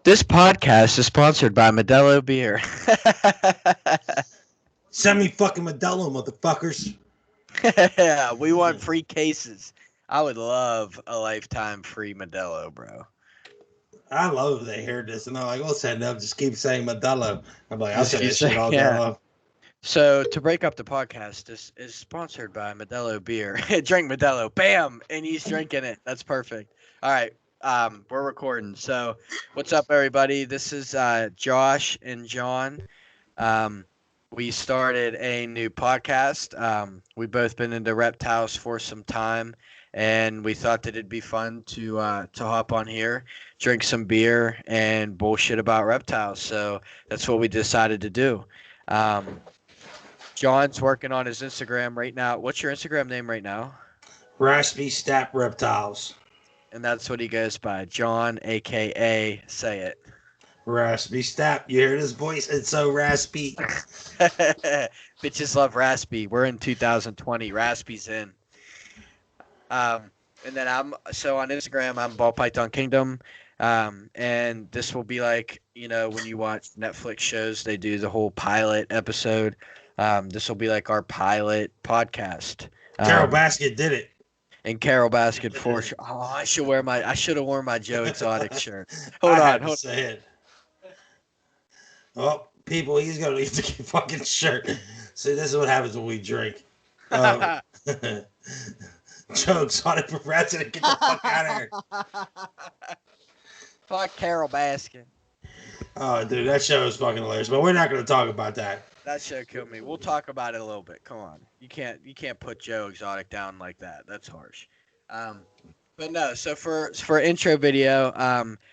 This podcast is sponsored by Modelo Beer. Send me fucking Modelo, motherfuckers. Yeah, we want free cases. I would love a lifetime free Modelo, bro. I love if they hear this and they're like, "We'll send up. Just keep saying Modelo." I'm like, "I'll Just say keep that shit saying, all day yeah. long." So to break up the podcast, this is sponsored by Modelo Beer. Drink Modelo, bam, and he's drinking it. That's perfect. All right, we're recording. So, what's up, everybody? This is Josh and John. Um, we started a new podcast. We've both been into reptiles for some time, and we thought that it'd be fun to hop on here, drink some beer, and bullshit about reptiles. So that's what we decided to do. Um, John's working on his Instagram right now. What's your Instagram name right now? Raspy Stap Reptiles. And that's what he goes by, John, aka Say It. Raspy Stap. You hear this voice? It's so raspy. Bitches love Raspy. We're in 2020. Raspy's in. Um, and then I'm so on Instagram. I'm Ball Python Kingdom. And this will be like when you watch Netflix shows, they do the whole pilot episode. This will be like our pilot podcast. Carol Um, Basket did it. and Carol Basket for sure. Oh, I should have worn my Joe Exotic shirt. Hold I on, had to hold. say it. Oh, people, he's gonna leave the fucking shirt. See, this is what happens when we drink. Um, Joe Exotic for president. Get the fuck out of here. Fuck Carol Baskin. Oh, dude, that show is fucking hilarious. But we're not gonna talk about that. That show killed me. We'll talk about it a little bit. Come on, you can't put Joe Exotic down like that. That's harsh. Um, but no. So for intro video,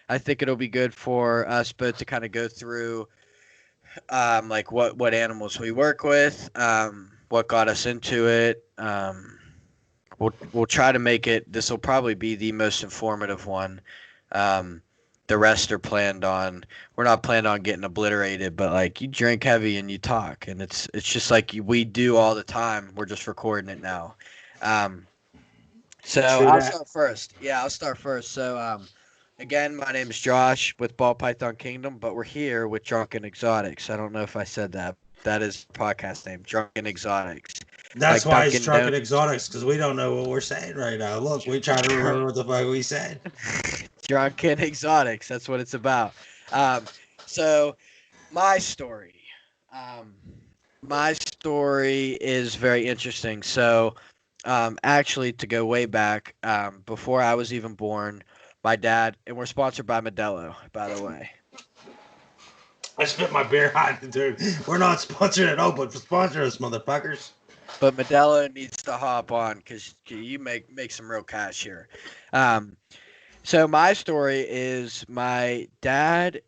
I think it'll be good for us both to kind of go through like what animals we work with, what got us into it. We'll try to make it. This will probably be the most informative one. Um, the rest are planned on. We're not planned on getting obliterated, but like you drink heavy and you talk, and it's just like we do all the time. We're just recording it now. Um, so True I'll that. start first. Yeah, I'll start first. So again, my name is Josh with Ball Python Kingdom, but we're here with Drunken Exotics. I don't know if I said that. That is the podcast name, Drunken Exotics. That's Like why it's Dunkin' drunken Donuts. exotics because we don't know what we're saying right now. Look, we try to remember what the fuck we said. Drunken Exotics. That's what it's about. Um, so my story. Um, my story is very interesting. So, actually, to go way back, before I was even born, my dad, and we're sponsored by Modelo, by the way. I spit my beer hot, dude. We're not sponsored at all, but sponsor us, motherfuckers. But Modelo needs to hop on because you make some real cash here. Um, so my story is my dad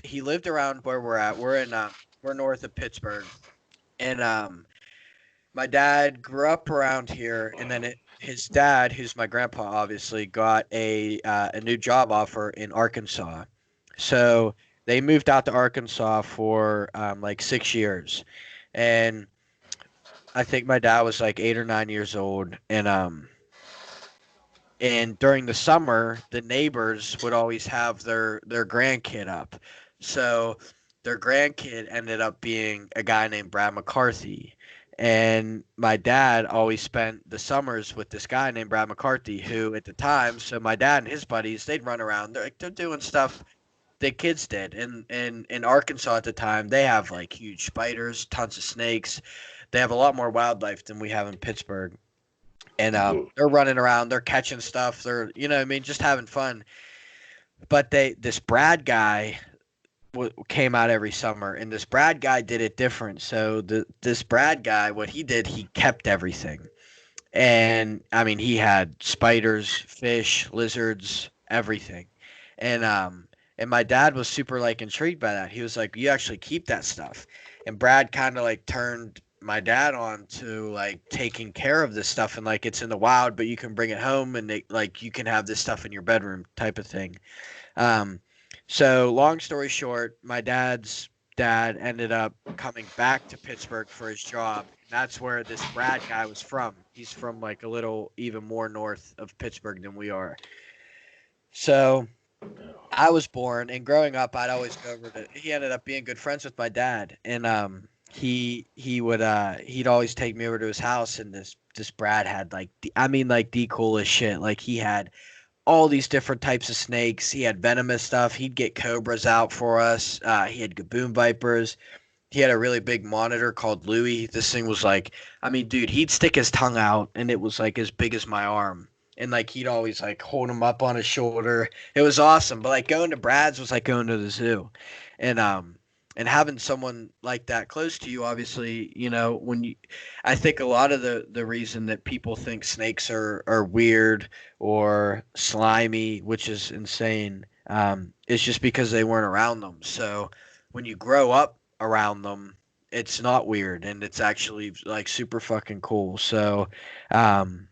he lived around where we're at. We're north of Pittsburgh, and my dad grew up around here, and then his dad, who's my grandpa, obviously got a new job offer in Arkansas. So they moved out to Arkansas for like 6 years, and I think my dad was like 8 or 9 years old, and during the summer, the neighbors would always have their grandkid up. So their grandkid ended up being a guy named Brad McCarthy. And my dad always spent the summers with this guy named Brad McCarthy, who at the time, so my dad and his buddies, they'd run around. They're doing stuff that kids did. And in Arkansas at the time, they have like huge spiders, tons of snakes. They have a lot more wildlife than we have in Pittsburgh, and they're running around, they're catching stuff, they're what I mean, just having fun. But this Brad guy came out every summer, and this Brad guy did it different. So this Brad guy, what he did, he kept everything, and I mean, he had spiders, fish, lizards, everything, and my dad was super like intrigued by that. He was like, "You actually keep that stuff," and Brad kind of like turned my dad on to like taking care of this stuff, and like it's in the wild, but you can bring it home, and like you can have this stuff in your bedroom type of thing. Um, so long story short, my dad's dad ended up coming back to Pittsburgh for his job. And that's where this Brad guy was from. He's from like a little even more north of Pittsburgh than we are. So I was born, and growing up, I'd always go over to. He ended up being good friends with my dad, and he'd always take me over to his house, and this Brad had like like the coolest shit. Like he had all these different types of snakes. He had venomous stuff. He'd get cobras out for us. He had gaboon vipers. He had a really big monitor called Louis. This thing was like, dude, he'd stick his tongue out and it was like as big as my arm. And like he'd always like hold him up on his shoulder. It was awesome. But like going to Brad's was like going to the zoo. And and having someone like that close to you, obviously, when you I think a lot of the reason that people think snakes are weird or slimy, which is insane, is just because they weren't around them. So when you grow up around them, it's not weird and it's actually like super fucking cool. Um,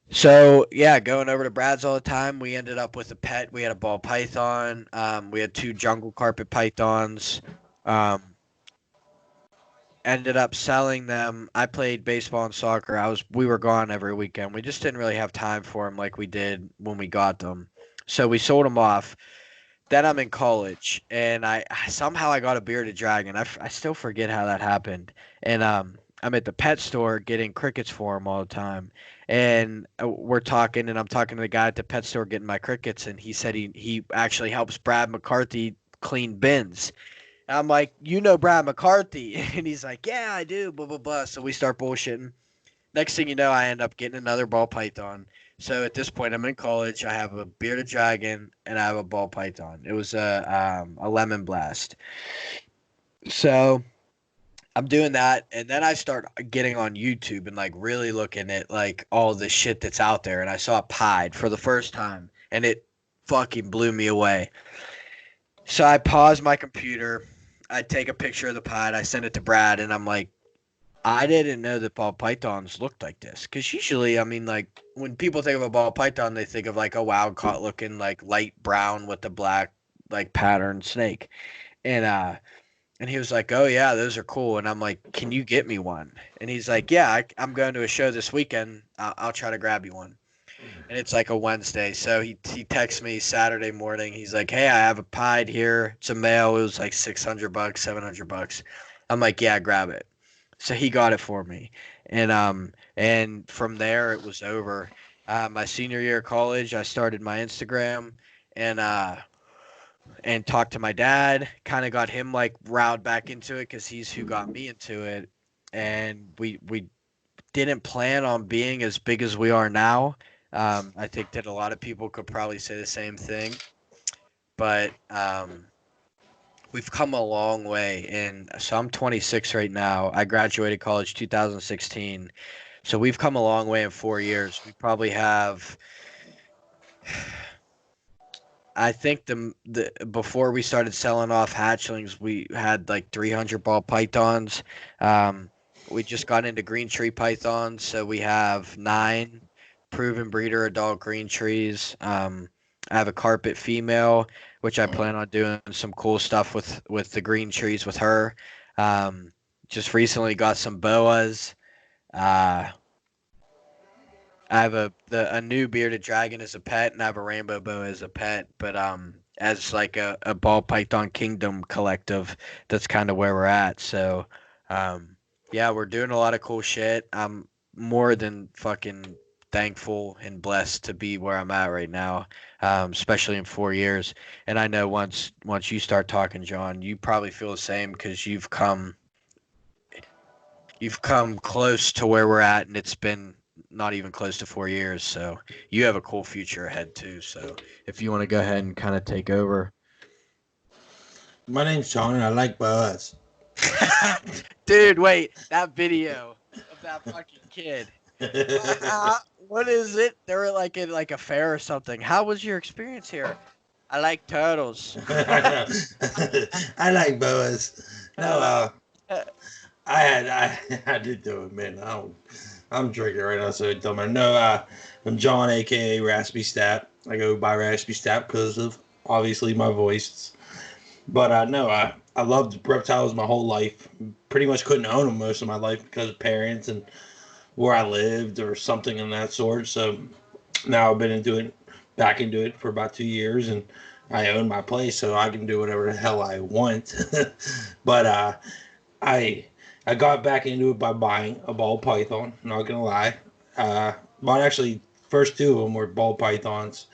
so yeah, going over to Brad's all the time. We ended up with a pet. We had a ball python. We had two jungle carpet pythons. Um, Ended up selling them. I played baseball and soccer. We were gone every weekend. We just didn't really have time for them like we did when we got them. So we sold them off. Then I'm in college, and I somehow I got a bearded dragon. I still forget how that happened. And I'm at the pet store getting crickets for him all the time. And we're talking, and I'm talking to the guy at the pet store getting my crickets, and he said he actually helps Brad McCarthy clean bins. And I'm like, you know Brad McCarthy, and he's like, yeah, I do. Blah blah blah. So we start bullshitting. Next thing you know, I end up getting another ball python. So at this point, I'm in college. I have a bearded dragon and I have a ball python. It was a lemon blast. So I'm doing that, and then I start getting on YouTube and like really looking at like all the shit that's out there. And I saw Pied for the first time, and it fucking blew me away. So I pause my computer. I take a picture of the Pied. I send it to Brad, and I'm like, I didn't know that ball pythons looked like this. Because usually, like when people think of a ball python, they think of like a wild caught looking like light brown with the black like pattern snake. And and he was like, "Oh yeah, those are cool." And I'm like, "Can you get me one?" And he's like, "Yeah, I'm going to a show this weekend. I'll try to grab you one." And it's like a Wednesday, so he texts me Saturday morning. He's like, "Hey, I have a pied here. It's a male. It was like $600, $700." I'm like, "Yeah, grab it." So he got it for me, and from there it was over. My senior year of college, I started my Instagram, and and talked to my dad. Kind of got him like riled back into it because he's who got me into it, and we didn't plan on being as big as we are now. I think that a lot of people could probably say the same thing, but we've come a long way. And so I'm 26 right now. I graduated college 2016. So we've come a long way in 4 years. We probably have, I think the before we started selling off hatchlings, we had like 300 ball pythons. Um, we just got into green tree pythons, so we have 9 proven breeder adult green trees. I have a carpet female, which I plan on doing some cool stuff with the green trees with her. Um, just recently got some boas. Uh, I have a new bearded dragon as a pet, and I have a rainbow boa as a pet. But as like a ball python kingdom collective, that's kind of where we're at. So, yeah, we're doing a lot of cool shit. I'm more than fucking thankful and blessed to be where I'm at right now, especially in 4 years. And I know once you start talking, John, you probably feel the same because you've come close to where we're at, and it's been not even close to 4 years. So you have a cool future ahead too. So if you want to go ahead and kind of take over, My name's Sean, and I like boas. dude, wait, that video of that fucking kid. What is it? They were like in like a fair or something. How was your experience here? I like turtles. I like boas. No, Uh, I did do it, man. I'm drinking right now, so it don't matter. No, I'm John, aka Raspy Stap. I go by Raspy Stap because of obviously my voice. But no, I loved reptiles my whole life. Pretty much couldn't own them most of my life because of parents and where I lived or something in that sort. So now I've been into it back into it for about 2 years, and I own my place, so I can do whatever the hell I want. But I I got back into it by buying a ball python. Not gonna lie, bought actually first two of them were ball pythons,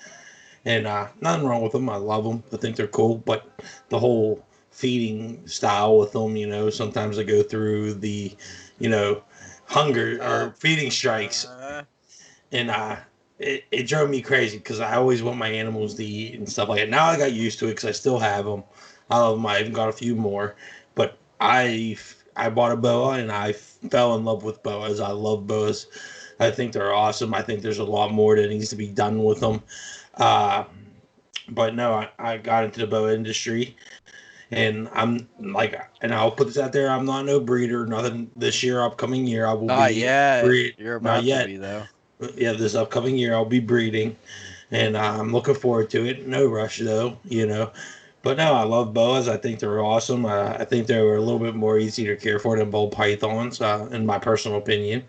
and nothing wrong with them. I love them. I think they're cool, but the whole feeding style with them, sometimes I go through the, you know, hunger or Oh, feeding strikes, uh, and it drove me crazy because I always want my animals to eat and stuff like that. Now I got used to it because I still have them. I love them. I even got a few more, but I bought a boa and I fell in love with boas. I love boas. I think they're awesome. I think there's a lot more that needs to be done with them. Uh, but no, I got into the boa industry, and I'm like, and I'll put this out there: I'm not no breeder, nothing. This year, upcoming year, I will not be yet. breed. You're Not about to yet. be though. Yeah, this upcoming year, I'll be breeding, and I'm looking forward to it. No rush though. But no, I love boas. I think they're awesome. I think they were a little bit more easy to care for than ball pythons, in my personal opinion.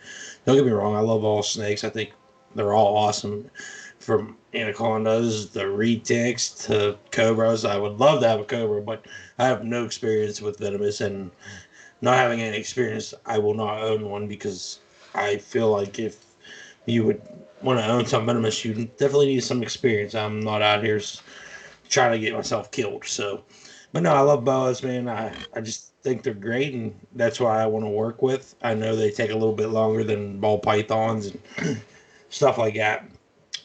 Don't get me wrong, I love all snakes. I think they're all awesome. From anacondas, the retics to cobras. I would love to have a cobra, but I have no experience with venomous, and not having any experience, I will not own one because I feel like if you would want to own some venomous, you definitely need some experience. I'm not out here trying to get myself killed. So, but no, I love boas, man. I just think they're great, and that's why I want to work with. I know they take a little bit longer than ball pythons and stuff like that,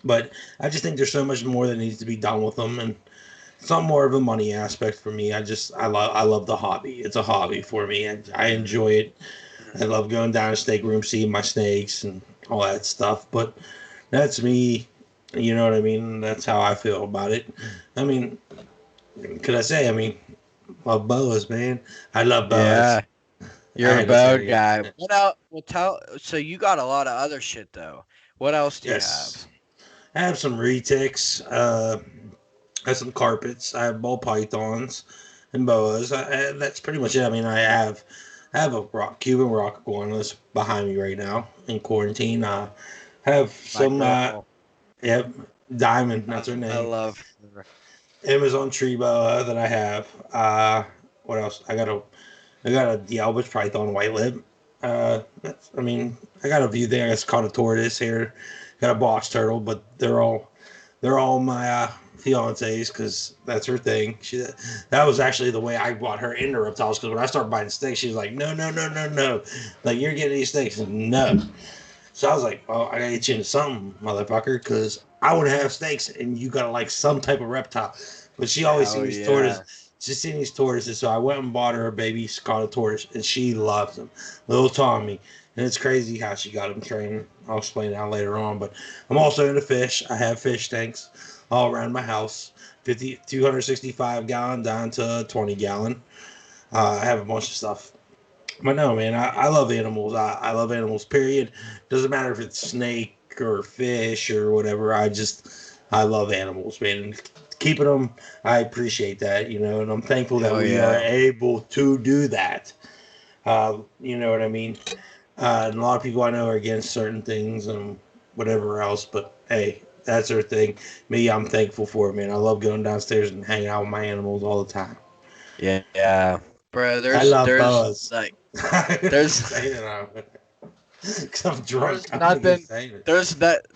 but I just think there's so much more that needs to be done with them, and it's not more of a money aspect for me. I love the hobby. It's a hobby for me, and I enjoy it. I love going down to snake room, seeing my snakes and all that stuff. But that's me. You know what I mean? That's how I feel about it. I mean, could I say? I mean, love boas, man. I love boas. Yeah, I you're a had to bow say guy. it. What else? Well, tell. So you got a lot of other shit though. What else do you have? Yes. I have some retics. I have some carpets. I have ball pythons and boas. That's pretty much it. I mean, I have a Cuban rock iguanas behind me right now in quarantine. I have My some. girl. Yep, Diamond. That's her I name. love. Amazon tree boa that I have. What else? I got a Dialbus python white lip. I mean, I got a few things. I guess caught a tortoise here. Got a box turtle, but they're all my fiance's because that's her thing. That was actually the way I bought her into reptiles. Because when I started buying snakes, she was like, no, no, no, no, no, like you're getting these snakes, no. So I was like, oh, I gotta get you into something, motherfucker, because I want to have snakes, and you gotta like some type of reptile. But she always seen Hell these tortoises. yeah. She's seen these tortoises, so I went and bought her a baby Scottish tortoise, and she loves them. Little Tommy. And it's crazy how she got him trained. I'll explain that later on. But I'm also into fish. I have fish tanks all around my house, 265 gallon down to 20 gallon. I have a bunch of stuff. But no, man, I love animals. I love animals, period. Doesn't matter if it's snake or fish or whatever. I love animals, man. And keeping them, I appreciate that, and I'm thankful that Hell we are yeah. able to do that. You know what I mean? And a lot of people I know are against certain things and whatever else, but hey, that's their thing. Me, I'm thankful for it, man. I love going downstairs and hanging out with my animals all the time. Yeah. Yeah. Bro, I there's love there's boas. like I'm there's just saying it now. Because I'm drunk. there's I'm just nothing saying it.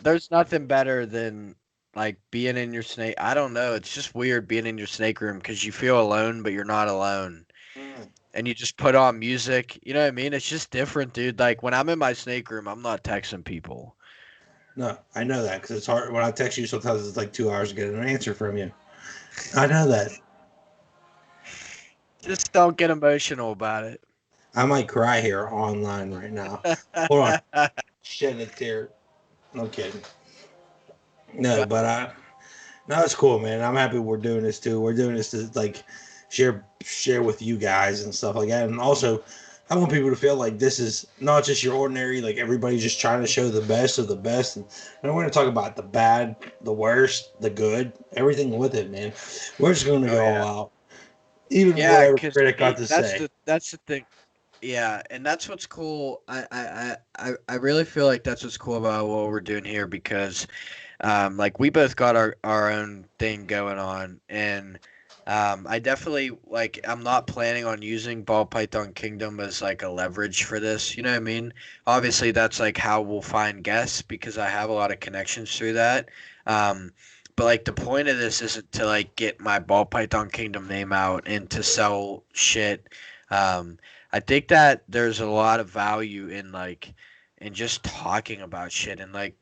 there's nothing better than like being in your snake. I don't know. It's just weird being in your snake room because you feel alone, but you're not alone. Mm. And you just put on music. You know what I mean? It's just different, dude. Like when I'm in my snake room, I'm not texting people. No, I know that because it's hard. When I text you, sometimes it's like 2 hours to get an answer from you. I know that. Just don't get emotional about it. I might cry here online right now. Hold on. Shed a tear. No kidding. No, But but no, it's cool, man. I'm happy we're doing this too. We're doing this to like share with you guys and stuff like that. And also, I want people to feel like this is not just your ordinary. Like everybody's just trying to show the best of the best. And we're gonna talk about the bad, the worst, the good, everything with it, man. We're just gonna oh go all yeah, out, even yeah. whatever Because critic got to that's say. the thing. Yeah, and that's what's cool. I really feel like that's what's cool about what we're doing here because Like we both got our own thing going on, and I definitely like. I'm not planning on using Ball Python Kingdom as like a leverage for this. You know what I mean? Obviously, that's like how we'll find guests because I have a lot of connections through that. Um, but like the point of this isn't to like get my Ball Python Kingdom name out and to sell shit. Um, I think that there's a lot of value in like in just talking about shit and like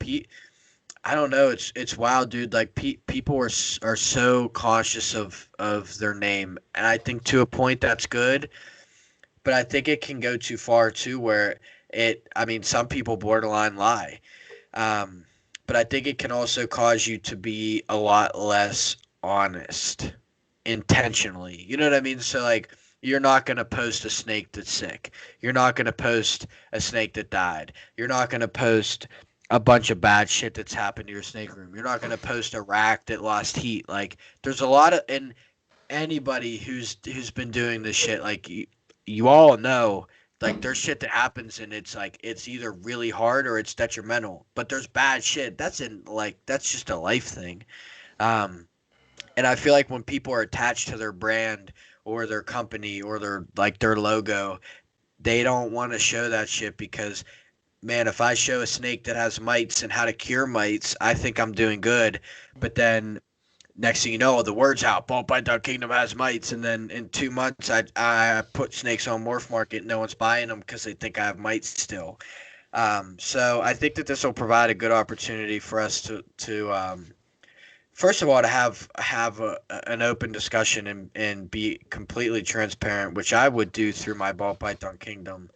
I don't know. It's wild, dude. Like people are so cautious of their name, and I think to a point that's good, but I think it can go too far too, where it. I mean, some people borderline lie, um, but I think it can also cause you to be a lot less honest intentionally. You know what I mean? So like you're not going to post a snake that's sick. You're not going to post a snake that died. You're not going to post a bunch of bad shit that's happened to your snake room. You're not going to post a rack that lost heat. Like there's a lot of and anybody who's been doing this shit like you all know like there's shit that happens and it's like it's either really hard or it's detrimental. But there's bad shit. That's in like that's just a life thing. Um and I feel like when people are attached to their brand or their company or their logo, they don't want to show that shit because man, if I show a snake that has mites and how to cure mites, I think I'm doing good. But then next thing you know, the word's out. Ball Python Kingdom has mites, and then in 2 months, I put snakes on Morph Market. No one's buying them because they think I have mites still. So I think that this will provide a good opportunity for us to first of all to have an open discussion and be completely transparent, which I would do through my Ball Python Kingdom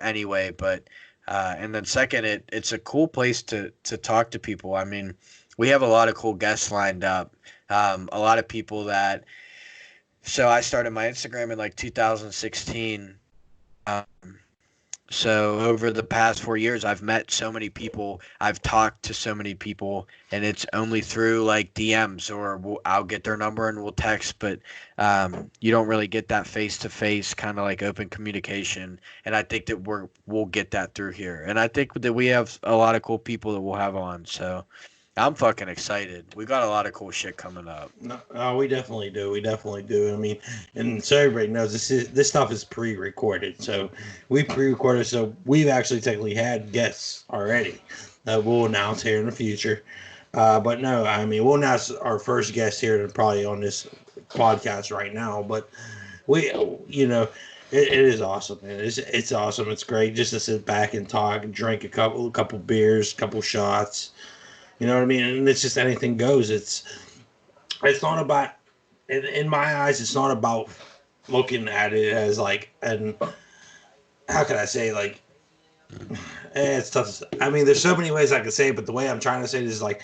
anyway. But and then second, it's a cool place to talk to people. I mean, we have a lot of cool guests lined up. A lot of people that. So I started my Instagram in like 2016. Um, so over the past 4 years, I've met so many people. I've talked to so many people, and it's only through like DMs or I'll get their number and we'll text. But you don't really get that face to face kind of like open communication. And I think that we'll get that through here. And I think that we have a lot of cool people that we'll have on. So I'm fucking excited. We got a lot of cool shit coming up. No, we definitely do. We definitely do. I mean, and so everybody knows this stuff is pre-recorded. So we pre-recorded. So we've actually technically had guests already that we'll announce here in the future. But no, I mean, we'll announce our first guest here probably on this podcast right now. But we, you know, it is awesome, man. It's awesome. It's great just to sit back and talk and drink a couple beers, couple shots. You know what I mean? And it's just anything goes. It's not about in my eyes. It's not about looking at it as like and how can I say like it's tough. I mean, there's so many ways I could say it, but the way I'm trying to say it is like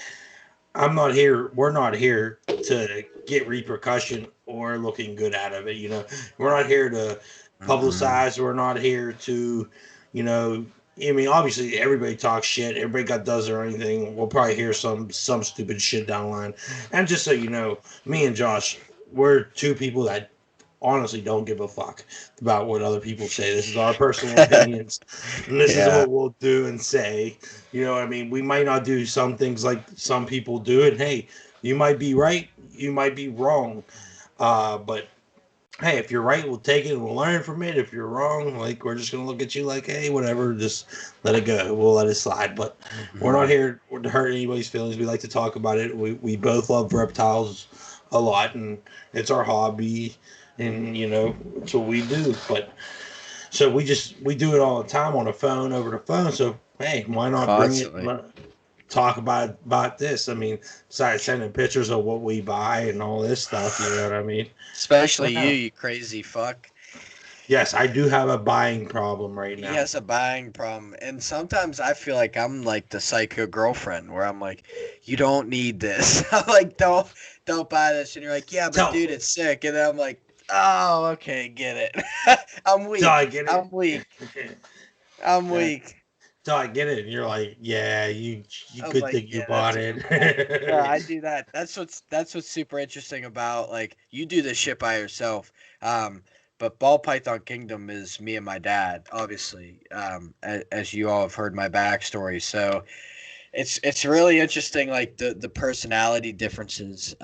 I'm not here. We're not here to get repercussion or looking good out of it. You know, we're not here to Mm-hmm. publicize. We're not here to, you know. I mean, obviously, everybody talks shit. Everybody got does or anything. We'll probably hear some stupid shit down the line. And just so you know, me and Josh, we're two people that honestly don't give a fuck about what other people say. This is our personal opinions, and this is Yeah. what we'll do and say. You know, I mean, we might not do some things like some people do, and hey, you might be right, you might be wrong, but hey, if you're right, we'll take it and we'll learn from it. If you're wrong, like we're just gonna look at you like, hey, whatever, just let it go. We'll let it slide. But we're not Mm-hmm. here to hurt anybody's feelings. We like to talk about it. We both love reptiles a lot, and it's our hobby, and you know, it's what we do. But so we do it all the time on the phone over the phone. So hey, why not bring it? Constantly. Talk about this. I mean, besides sending pictures of what we buy and all this stuff, you know what I mean? Especially But you, no. you crazy fuck. Yes, I do have a buying problem right He now. has a buying problem. And sometimes I feel like I'm like the psycho girlfriend where I'm like, you don't need this. I'm like, don't buy this. And you're like, yeah, but So, dude, it's sick. And then I'm like, oh, okay, get it. I'm so I weak. get I'm it. weak. I'm Uh, weak. so I get it. And you're like, yeah, you I'm good like, thing you yeah, that's bought a good point. No, it. I do that. That's what's super interesting about like you do this shit by yourself. But Ball Python Kingdom is me and my dad, obviously. As you all have heard my backstory, so It's really interesting, like the personality differences.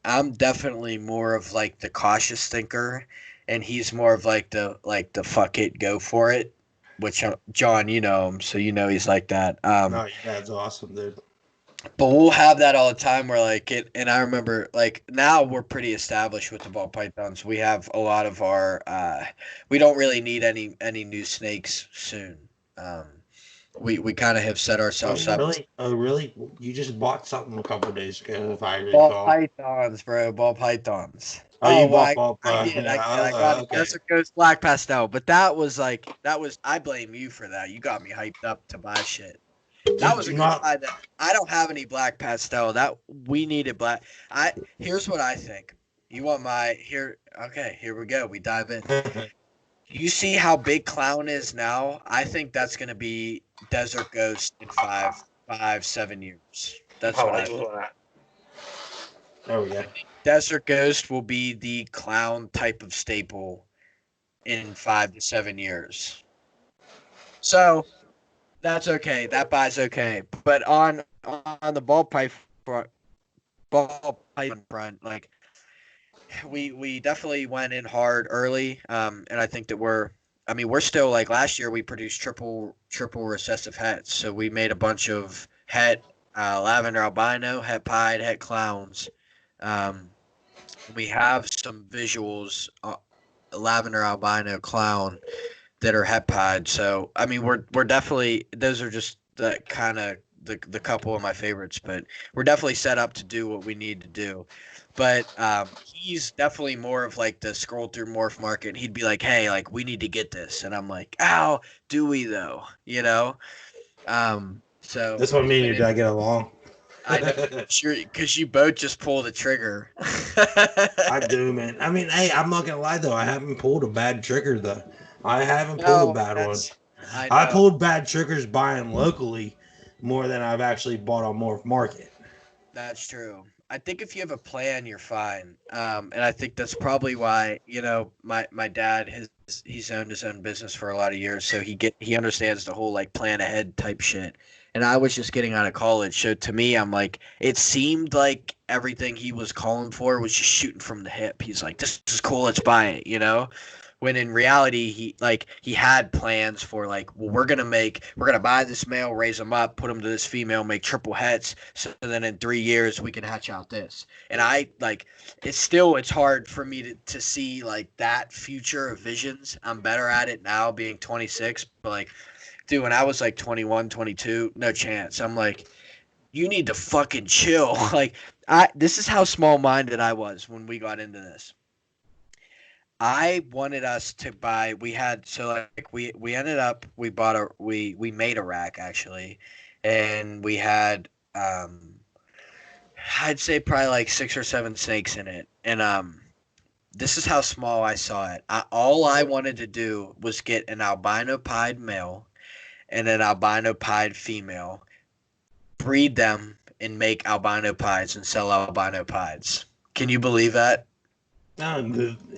I'm definitely more of like the cautious thinker, and he's more of like the fuck it, go for it. Which John, you know him, so you know he's like that. No, your dad's awesome, dude. But we'll have that all the time. Where like it, and I remember like now we're pretty established with the ball pythons. We have a lot of our. We don't really need any new snakes soon. Um, we kind of have set ourselves Oh, up. really? Oh, really? You just bought something a couple days ago, if I Ball recall. pythons, bro. Ball pythons. Oh, Oh you well, bought I, ball. I did. I Yeah. did. I got a Okay. Desert Ghost Black Pastel, but that was. I blame you for that. You got me hyped up to buy shit. That Did was you a good not? buy. That I don't have any black pastel. That we needed black. Here's what I think. You want my here? Okay, here we go. We dive in. You see how big Clown is now? I think that's gonna be Desert Ghost in 7 years. That's I what like I. that. There we go. I think Desert Ghost will be the Clown type of staple in 5 to 7 years. So that's okay. That buy's okay. But on the ball pipe front, like we definitely went in hard early. And I think that we're still like last year we produced triple recessive hets. So we made a bunch of het lavender albino, het pied, het clowns. Um, we have some visuals, lavender albino clown that are het pied. So I mean we're definitely those are just the kind of the couple of my favorites, but we're definitely set up to do what we need to do. But he's definitely more of like the scroll through morph market. He'd be like, "Hey, like we need to get this," and I'm like, "Ow, do we though?" You know. So That's what it's me and been your in. dad get along. I know, sure, because you both just pull the trigger. I do, man. I mean, hey, I'm not gonna lie though. I haven't pulled a bad trigger though. I haven't pulled a No, bad one. that's I I know. pulled bad triggers buying locally more than I've actually bought on Morph Market. That's true. I think if you have a plan, you're fine. And I think that's probably why my dad he's owned his own business for a lot of years, so he understands the whole like plan ahead type shit. And I was just getting out of college, so to me, I'm like, it seemed like everything he was calling for was just shooting from the hip. He's like, this is cool, let's buy it, you know. When in reality, he had plans for like, well, we're gonna buy this male, raise him up, put him to this female, make triple hets, so then in 3 years we can hatch out this. And I like it's hard for me to see like that future of visions. I'm better at it now being 26, but like dude, when I was like 21, 22, no chance. I'm like, you need to fucking chill. Like this is how small minded I was when we got into this. I wanted us to buy. We had so like we ended up we made a rack actually, and we had I'd say probably like 6 or 7 snakes in it, and this is how small I saw it. All I wanted to do was get an albino pied male and an albino pied female, breed them, and make albino pies and sell albino pies. Can you believe that? No,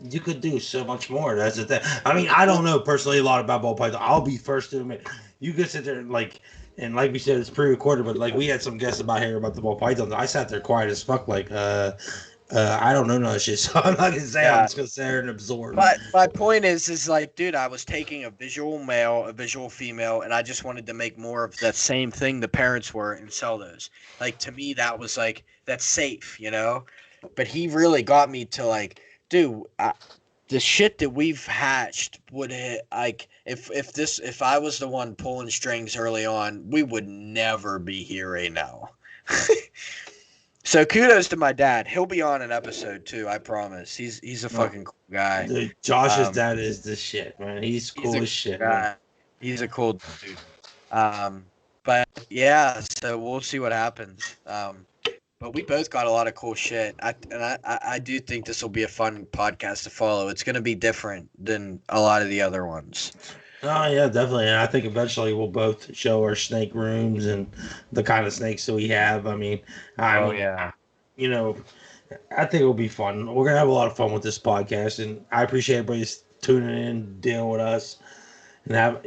you could do so much more. That's the thing. I mean, I don't know personally a lot about ball python. I'll be first to admit. You could sit there and like we said, it's pre-recorded, but like we had some guests about here about the ball pythons. I sat there quiet as fuck, like, I don't know none of that shit, so I'm not gonna say. I'm Yeah. just gonna sit there and absorb. But my point is like, dude, I was taking a visual male, a visual female, and I just wanted to make more of that same thing the parents were and sell those. Like to me, that was like that's safe, you know. But he really got me to like, dude, the shit that we've hatched would hit like if I was the one pulling strings early on, we would never be here right now. So kudos to my dad. He'll be on an episode too. I promise. He's a No, fucking cool guy. dude, Josh's Um, dad is the shit, man. He's he's a cool as cool shit, man. guy. He's a cool dude. But yeah, so we'll see what happens. But we both got a lot of cool shit. I do think this will be a fun podcast to follow. It's going to be different than a lot of the other ones. Oh yeah, definitely. And I think eventually we'll both show our snake rooms and the kind of snakes that we have. I Oh mean, yeah. you know, I think it'll be fun. We're gonna have a lot of fun with this podcast, and I appreciate everybody's tuning in, dealing with us, and have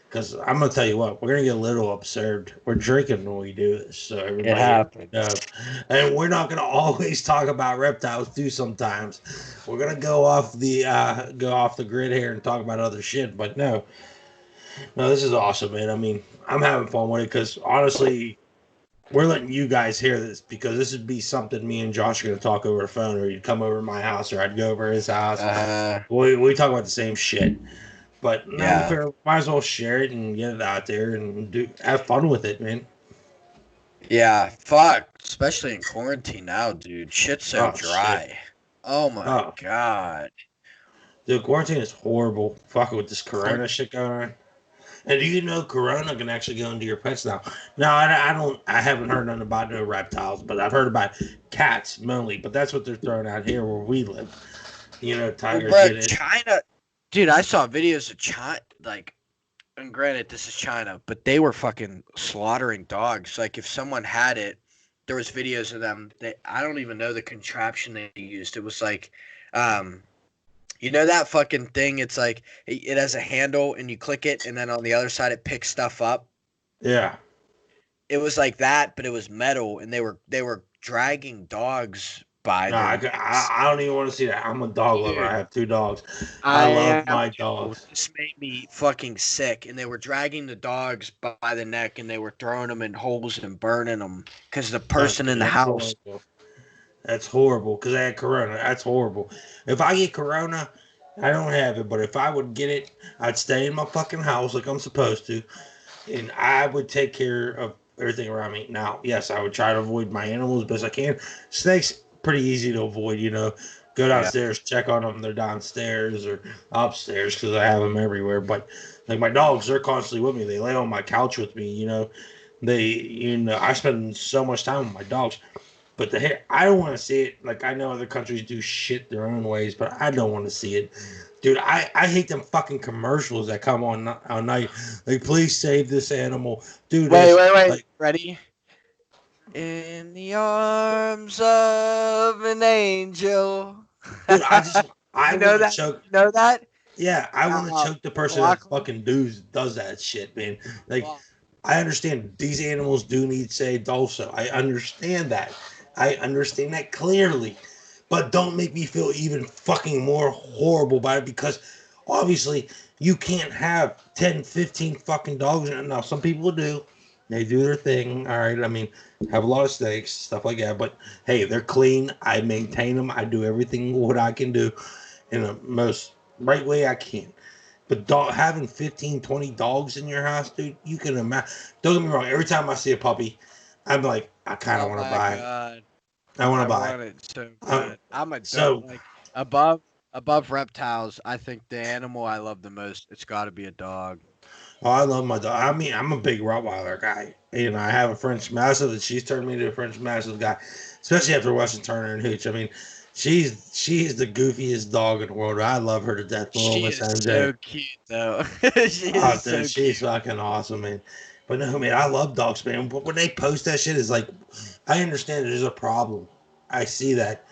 because I'm gonna tell you what, we're gonna get a little absurd. We're drinking when we do this, so It everybody happens. knows. And we're not gonna always talk about reptiles too. Sometimes we're gonna go off the grid here and talk about other shit. But no, this is awesome, man. I mean, I'm having fun with it because honestly, we're letting you guys hear this because this would be something me and Josh are gonna talk over the phone, or you'd come over to my house, or I'd go over his house. Uh, We talk about the same shit. But no, we yeah. figure might as well share it and get it out there and have fun with it, man. Yeah, fuck. Especially in quarantine now, dude. Shit's so Oh shit. dry. Oh my Oh, god. dude, quarantine is horrible. Fucking with this Quar- Corona shit going on. And do you know Corona can actually go into your pets now? Now I don't. I haven't heard nothing about no reptiles, but I've heard about cats mainly. But that's what they're throwing out here where we live. Well, Tigers bro, get it. China. Dude, I saw videos of China. Like, and granted, this is China, but they were fucking slaughtering dogs. Like, if someone had it, there was videos of them. That I don't even know the contraption they used. It was like, um, you know that fucking thing? It's like it has a handle, and you click it, and then on the other side it picks stuff up. Yeah. It was like that, but it was metal, and they were dragging dogs by No, their necks. I don't even want to see that. I'm a dog lover. I Dude, have two dogs. I I love am my too. dogs. This made me fucking sick, and they were dragging the dogs by the neck, and they were throwing them in holes and burning them because the No, person in dude, the that's house. horrible. That's horrible because I had Corona. That's horrible. If I get Corona, I don't have it. But if I would get it, I'd stay in my fucking house like I'm supposed to, and I would take care of everything around me. Now, yes, I would try to avoid my animals best I can. Snakes pretty easy to avoid. Go Yeah, downstairs, check on them. They're downstairs or upstairs because I have them everywhere. But like my dogs, they're constantly with me. They lay on my couch with me. I spend so much time with my dogs. But the hair, I don't want to see it. Like I know other countries do shit their own ways, but I don't want to see it, dude. I hate them fucking commercials that come on night. Like, please save this animal, do wait, this. wait, wait. Like, Ready? In the arms of an angel. dude, I You know want to that? choke. You know that? Yeah, I want to choke the person that Lachlan. fucking does that shit, man. Like, Well, I understand these animals do need saved also. I understand that. I understand that clearly. But don't make me feel even fucking more horrible about it because obviously you can't have 10, 15 fucking dogs. Now, some people do. They do their thing. All right. I mean, have a lot of snakes, stuff like that. But hey, they're clean. I maintain them. I do everything what I can do in the most right way I can. But having 15, 20 dogs in your house, dude, you can imagine. Don't get me wrong. Every time I see a puppy, I'm like, I kind of oh want to my buy it. god. I want to I buy want it. it so Um, bad. I'm a dog. so, Like above reptiles, I think the animal I love the most, it's got to be a dog. I love my dog. I mean, I'm a big Rottweiler guy. I have a French Mastiff that she's turned me into a French Mastiff guy, especially after watching Turner and Hooch. I mean, she's the goofiest dog in the world. I love her to death, little She Miss is MJ. so cute though. She Oh, is dude, so she's cute. fucking awesome, man. But no, man, I love dogs, man. But when they post that shit, it's like, I understand there's a problem. I see that.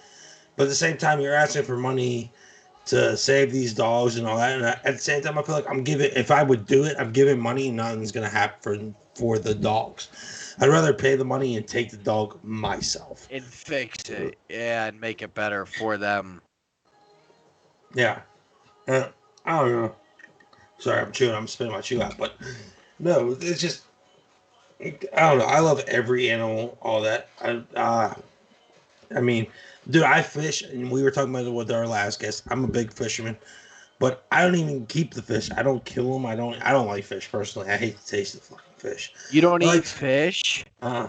But at the same time, you're asking for money to save these dogs and all that. And at the same time, I feel like if I would do it, I'm giving money and nothing's going to happen for the dogs. I'd rather pay the money and take the dog myself. And fix it, yeah, and make it better for them. Yeah. Uh, I don't know. Sorry, I'm spitting my chew out. But no, it's just, I don't know. I love every animal, all that. I mean, dude, I fish, and we were talking about it with our last guest. I'm a big fisherman, but I don't even keep the fish. I don't kill them. I don't like fish personally. I hate the taste of fucking fish. You don't I eat like, fish, uh,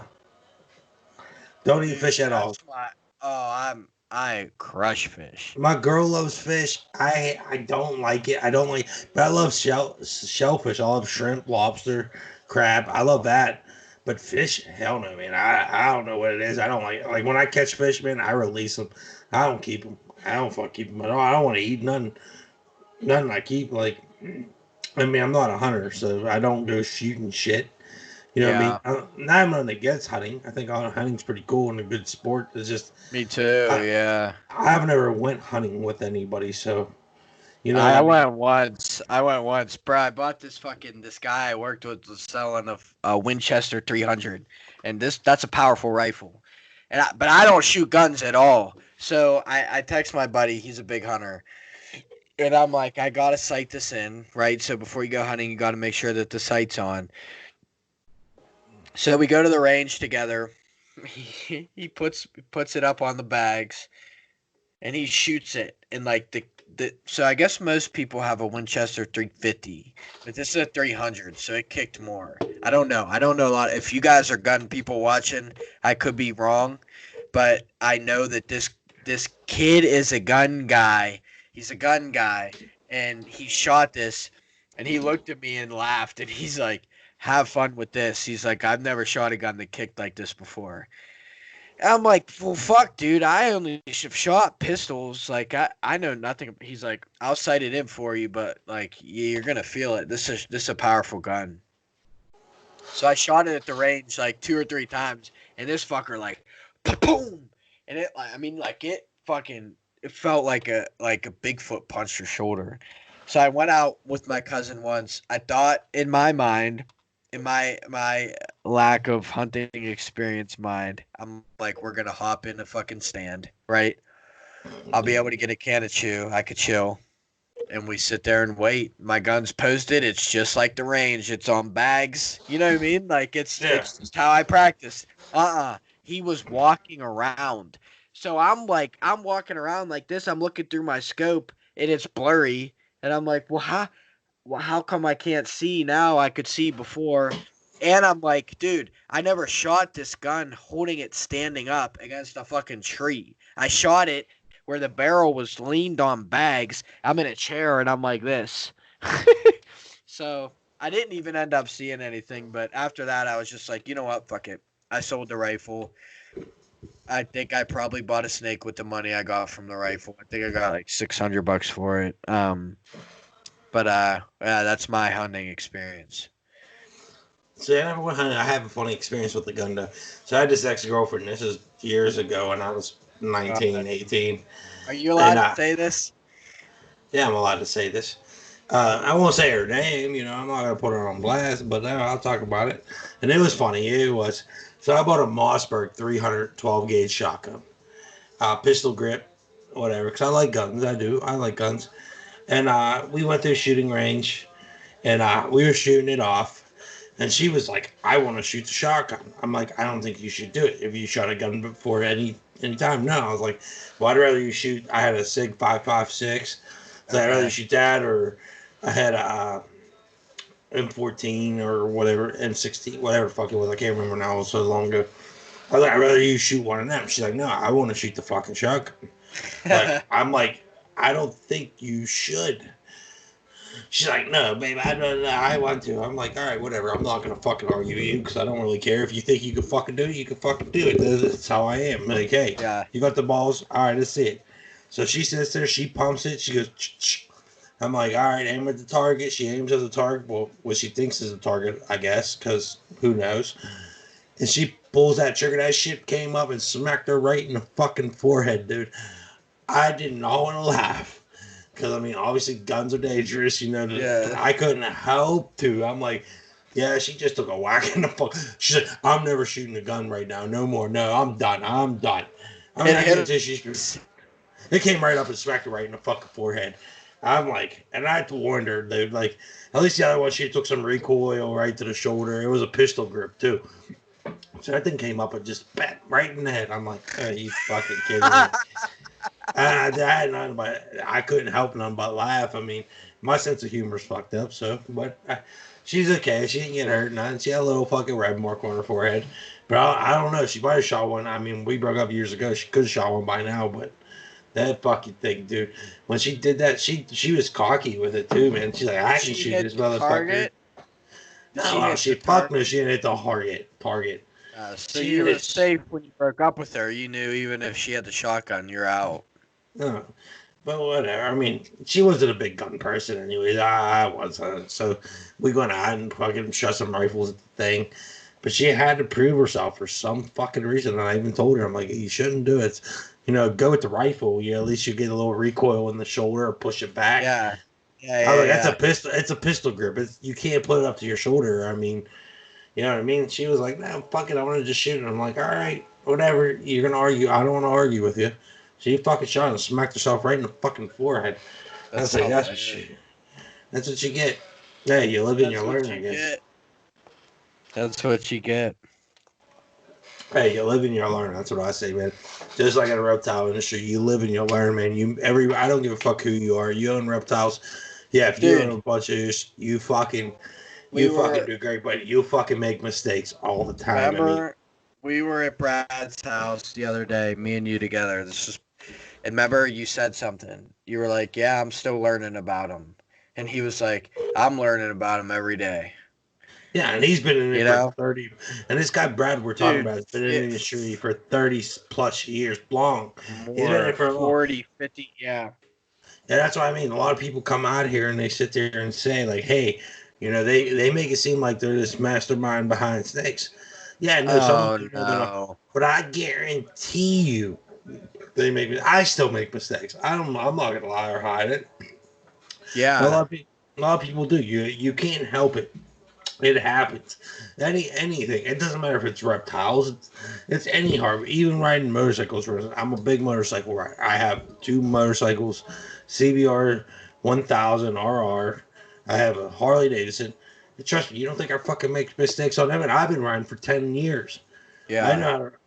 don't eat dude. fish at all. That's why. Oh, I crush fish. My girl loves fish. I don't like it. I don't like, but I love shellfish. I love shrimp, lobster, crab. I love that. But fish, hell no, man. I don't know what it is. I don't like when I catch fish, man. I release them. I don't keep them. I don't fuck keep them at all. I don't want to eat none. None I keep. Like, I mean, I'm not a hunter, so I don't go shooting shit. You know what I mean? Yeah, Not everyone that gets hunting. I think hunting's pretty cool and a good sport. It's just me too. I, Yeah. I haven't ever went hunting with anybody, so You know what I I mean? went once. Bro, I bought this guy I worked with was selling a Winchester 300, and that's a powerful rifle. But I don't shoot guns at all. So I text my buddy. He's a big hunter. And I'm like, I gotta sight this in, right? So before you go hunting, you gotta make sure that the sight's on. So we go to the range together. He puts it up on the bags, and he shoots it. And like the so I guess most people have a Winchester 350, but this is a 300, so it kicked more. I don't know. I don't know a lot. If you guys are gun people watching, I could be wrong, but I know that this kid is a gun guy. He's a gun guy, and he shot this, and he looked at me and laughed, and he's like, "Have fun with this." He's like, "I've never shot a gun that kicked like this before." And I'm like, "Well, fuck, dude. I only have shot pistols. Like, I know nothing." He's like, "I'll sight it in for you, but like, you're gonna feel it. This is a powerful gun." So I shot it at the range like 2 or 3 times, and this fucker like, boom, and it like I mean like it felt like a Bigfoot punched your shoulder. So I went out with my cousin once. I thought in my mind, in my lack of hunting experience mind, I'm like, we're gonna hop in a fucking stand, right? I'll be able to get a can of chew. I could chill and we sit there and wait. My gun's posted. It's just like the range. It's on bags. You know what I mean? Like Yeah. it's just how I practice. He was walking around. So I'm walking around like this. I'm looking through my scope and it's blurry. And I'm like, well, how come I can't see now? I could see before. And I'm like, dude, I never shot this gun holding it standing up against a fucking tree. I shot it where the barrel was leaned on bags. I'm in a chair and I'm like this. So I didn't even end up seeing anything. But after that, I was just like, you know what? Fuck it. I sold the rifle. I think I probably bought a snake with the money I got from the rifle. I think I got like $600 for it. But yeah, that's my hunting experience. See, I never went hunting. I have a funny experience with the gun though. So I had this ex girlfriend. This is years ago, when I was Uh, 19, 18, are you and allowed to say this? yeah, I'm allowed to say this. I won't say her name. I'm not gonna put her on blast, but I'll talk about it. And it was funny. It was. So I bought a Mossberg 312 gauge shotgun, pistol grip, whatever. Because I like guns. I do. I like guns. And we went to a shooting range, and we were shooting it off. And she was like, "I want to shoot the shotgun." I'm like, "I don't think you should do it. If you shot a gun before any time, no." I was like, "Well, I'd rather you shoot." I had a Sig 5.56, so I'd rather you Okay. shoot that, or I had a M14 or whatever, M16, whatever the fuck it was. I can't remember now. It was so long ago. I was like, "I'd rather you shoot one of them." She's like, "No, I want to shoot the fucking shotgun." Like, I'm like, "I don't think you should." She's like, "No, babe, I want to." I'm like, "All right, whatever. I'm not gonna fucking argue with you because I don't really care. If you think you can fucking do it, you can fucking do it. That's how I am." Like, hey, Yeah. you got the balls. All right, that's it. So she sits there, she pumps it. She goes, "Ch-ch." I'm like, "All right, aim at the target." She aims at the target. Well, what she thinks is a target, I guess, because who knows? And she pulls that trigger. That shit came up and smacked her right in the fucking forehead, dude. I did not want to laugh. Because, I mean, obviously guns are dangerous, but Yeah. I couldn't help to. I'm like, yeah, she just took a whack in the fuck. She said, "I'm never shooting a gun right now. No more. No, I'm done. I'm done." I mean, It I hit. guarantee it came right up and smacked her right in the fucking forehead. I'm like, and I warned her, dude, like, at least the other one, she took some recoil right to the shoulder. It was a pistol grip, too. So that thing came up and just bat right in the head. I'm like, "Are you fucking kidding me?" I couldn't help nothing but laugh. I mean, my sense of humor's fucked up. So, but she's okay. She didn't get hurt. Nothing. She had a little fucking red mark on her forehead. But I don't know. She might have shot one. I mean, we broke up years ago. She could have shot one by now. But that fucking thing, dude. When she did that, she was cocky with it too, man. She's like, "I can She shoot hit this the motherfucker." target. Did she No, hit she the fucked me. target? She didn't hit the target. Target. So She you didn't were hit. safe when you broke up with her. You knew even if she had the shotgun, you're out. No. But whatever. I mean, she wasn't a big gun person, anyways. I wasn't. So we went out and fucking shot some rifles at the thing. But she had to prove herself for some fucking reason. And I even told her, I'm like, "You shouldn't do it." go with the rifle. At least you get a little recoil in the shoulder or push it back. Yeah. Yeah, I was yeah, like, that's a yeah. pistol. It's a pistol grip. You can't put it up to your shoulder. I mean, you know what I mean? She was like, no, fuck it. I want to just shoot it. I'm like, all right, whatever. You're going to argue. I don't want to argue with you. She fucking shot and smacked herself right in the fucking forehead. I That's was like, hilarious. that's what you get. Hey, you live and you That's learn, what I you guess. get. That's what you get. Hey, you live and you learn. That's what I say, man. Just like in the reptile industry, you live and you learn, man. I don't give a fuck who you are. You own reptiles. Yeah, if you own a Dude, bunch of this, we you fucking were do great, but you fucking make mistakes all the time. I mean, remember we were at Brad's house the other day, me and you together. And remember you said something. You were like, "Yeah, I'm still learning about him." And he was like, "I'm learning about him every day." yeah, and he's been in You it for know? 30. And this guy Brad we're talking Dude, about has been in the it industry for 30 plus years long. He's been in it more for a long. 40, 50, yeah. And that's what I mean. A lot of people come out here and they sit there and say like, "Hey, they make it seem like they're this mastermind behind snakes." Yeah, no, some of Oh them more than a, no. but I guarantee you, I still make mistakes. I'm not gonna lie or hide it. Yeah. A lot of people do. You can't help it. It happens. Anything. It doesn't matter if it's reptiles. It's any harbor. Even riding motorcycles. I'm a big motorcycle rider. I have two motorcycles, CBR 1000 RR. I have a Harley Davidson. Trust me, you don't think I fucking make mistakes on them? And I've been riding for 10 years. Yeah.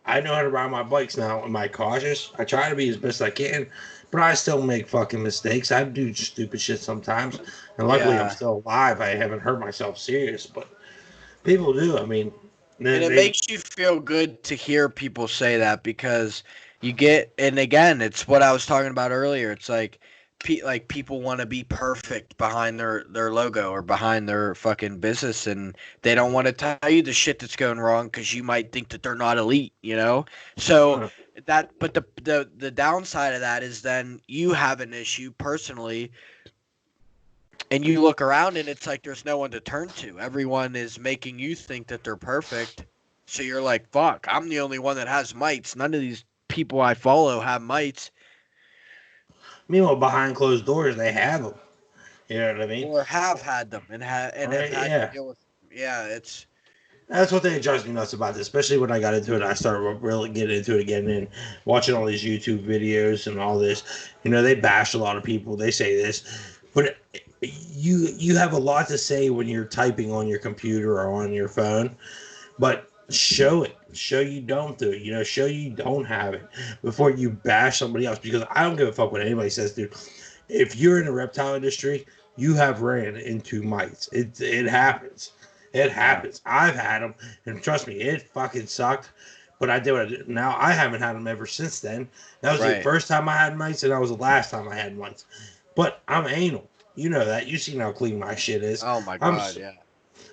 I know how to ride my bikes now. Am I cautious? I try to be as best I can, but I still make fucking mistakes. I do stupid shit sometimes, and luckily I'm Yeah. still alive. I haven't hurt myself serious, but people do. I mean, And it they makes you feel good to hear people say that because you get, and again, it's what I was talking about earlier. It's like, people want to be perfect behind their logo or behind their fucking business, and they don't want to tell you the shit that's going wrong because you might think that they're not elite, you know. So but the downside of that is then you have an issue personally and you look around and it's like there's no one to turn to. Everyone is making you think that they're perfect. So you're like, fuck, I'm the only one that has mites. None of these people I follow have mites meanwhile behind closed doors they have them. You know what I mean? or have had them and have Right? had to Yeah. deal with them. Yeah, it's That's what they drives me nuts about this, especially when I got into it. I started really getting into it again and watching all these YouTube videos and all this. They bash a lot of people. They say this, but you have a lot to say when you're typing on your computer or on your phone. But show it. Show you don't do it. Show you don't have it before you bash somebody else. Because I don't give a fuck what anybody says, dude. If you're in the reptile industry, you have ran into mites. It happens. It yeah, happens. I've had them, and trust me, it fucking sucked. But I did what I did. Now I haven't had them ever since then. That was the right. first time I had mites, and that was the last time I had mites. But I'm anal. You know that. You seen how clean my shit is. Oh my I'm god, yeah.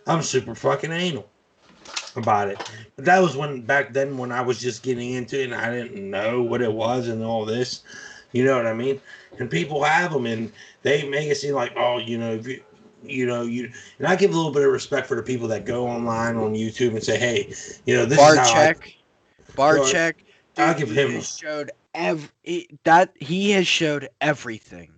I'm super fucking anal about it. But that was when back then when I was just getting into it and I didn't know what it was and all this. You know what I mean? And people have them and they make it seem like, oh, if you and I give a little bit of respect for the people that go online on YouTube and say, hey, this is Bar how I check, bar go. check, I dude. give He him has showed he has showed everything.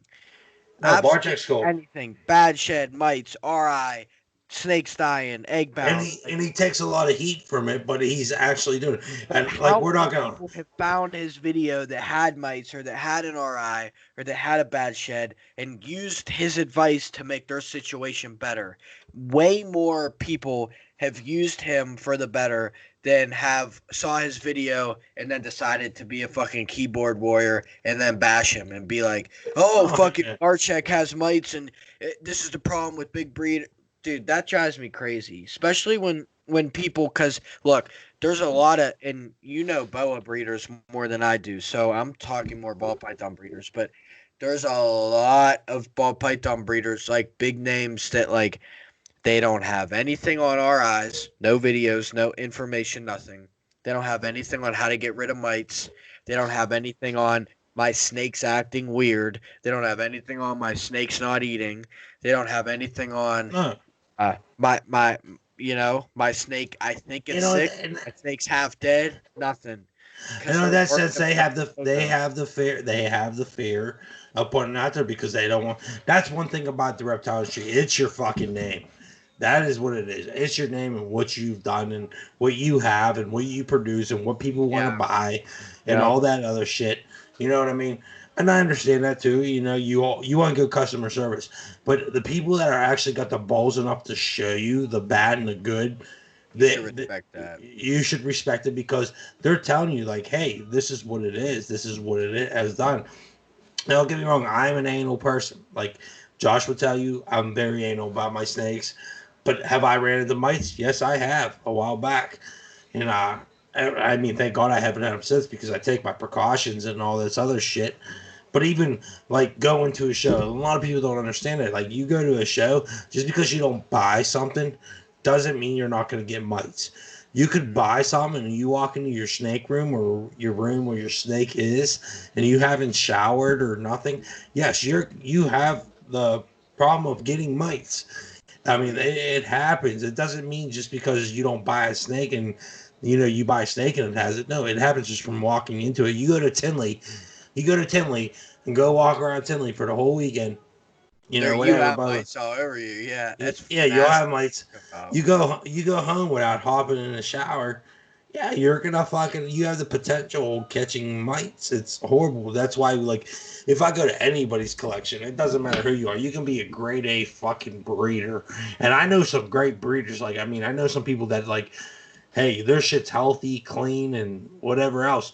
no Barchek Absolutely Skull. anything. Bad shed, mites, RI, snakes dying, egg And bound. he and he takes a lot of heat from it, but he's actually doing it. But And like how we're many not gonna people have found his video that had mites or that had an RI or that had a bad shed and used his advice to make their situation better? Way more people have used him for the better than have saw his video and then decided to be a fucking keyboard warrior and then bash him and be like, "Oh, oh fucking yeah. Archek has mites and this is the problem with big breed." Dude, that drives me crazy, especially when people cuz look, there's a lot of, and boa breeders more than I do, so I'm talking more ball python breeders, but there's a lot of ball python breeders, like big names, that like they don't have anything on our eyes, no videos, no information, nothing. They don't have anything on how to get rid of mites. They don't have anything on my snakes acting weird. They don't have anything on my snakes not eating. They don't have anything on No. my my snake. I think it's sick. And My snake's half dead. Nothing. And because in they're that sense, working like they have the fear of putting it out there because they don't want. That's one thing about the reptile industry. It's your fucking name. That is what it is. It's your name and what you've done and what you have and what you produce and what people want to yeah, buy and yeah, all that other shit. You know what I mean? And I understand that too. You know, you want good customer service, but the people that are actually got the balls enough to show you the bad and the good, you should they respect that. you should respect it because they're telling you like, hey, this is what it is. This is what it has done. Now, don't get me wrong. I'm an anal person. Like Josh would tell you, I'm very anal about my snakes. But have I ran into mites? Yes, I have a while back. And I mean, thank God I haven't had them since because I take my precautions and all this other shit. But even like going to a show, a lot of people don't understand it. Like you go to a show, just because you don't buy something doesn't mean you're not going to get mites. You could buy something and you walk into your snake room or your room where your snake is and you haven't showered or nothing. Yes, you have the problem of getting mites. I mean, Hmm. it happens. It doesn't mean just because you don't buy a snake and you buy a snake and it has it. No, it happens just from walking into it. You go to Tinley and go walk around Tinley for the whole weekend. There, you Whatever, have brother. mites all over you. Yeah, that's Yeah, you'll nasty have mites. to talk about. You go home without hopping in the shower. Yeah, you're gonna fucking you have the potential of catching mites. It's horrible. That's why like if I go to anybody's collection, it doesn't matter who you are. You can be a grade A fucking breeder. And I know some great breeders. Like I mean, I know some people that like, hey, their shit's healthy, clean, and whatever else.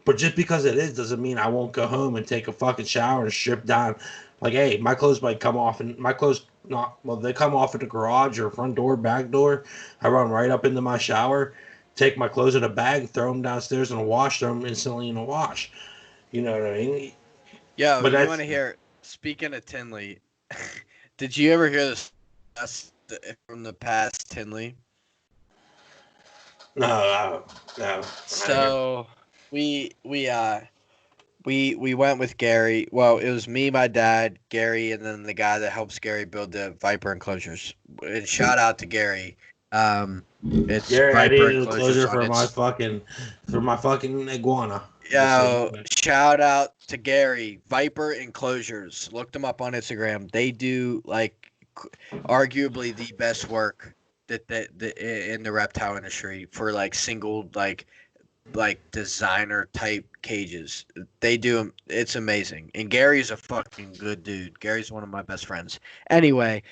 But just because it is doesn't mean I won't go home and take a fucking shower and strip down. Like, hey, my clothes might come off and my clothes not well, they come off at the garage or front door, back door. I run right up into my shower, take my clothes in a bag, throw them downstairs in a wash, throw them instantly in a wash. You know what I mean? Yo, But you want that's to hear? Speaking of Tinley, did you ever hear this from the past Tinley? no, I hear. So we went with Gary. Well, it was me, my dad, Gary, and then the guy that helps Gary build the Viper enclosures. And shout out to Gary. Um, it's Gary, I Viper needed a enclosures closure on its. for my fucking iguana. Just so you Yo, know. shout out to Gary. Viper enclosures. Look them up on Instagram. They do like arguably the best work that in the reptile industry for like single like designer type cages. They do them. It's amazing. And Gary's a fucking good dude. Gary's one of my best friends. Anyway,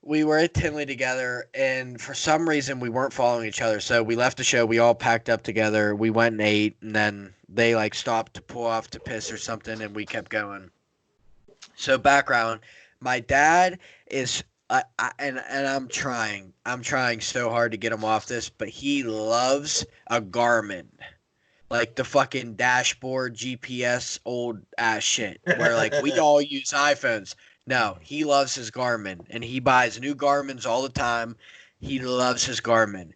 we were at Tinley together, and for some reason we weren't following each other. So we left the show. We all packed up together. We went and ate, and then they like stopped to pull off to piss or something, and we kept going. So background, my dad is. And I'm trying so hard to get him off this, but he loves a Garmin, like the fucking dashboard GPS old ass shit where like we all use iPhones. No, he loves his Garmin and he buys new Garmins all the time. He loves his Garmin.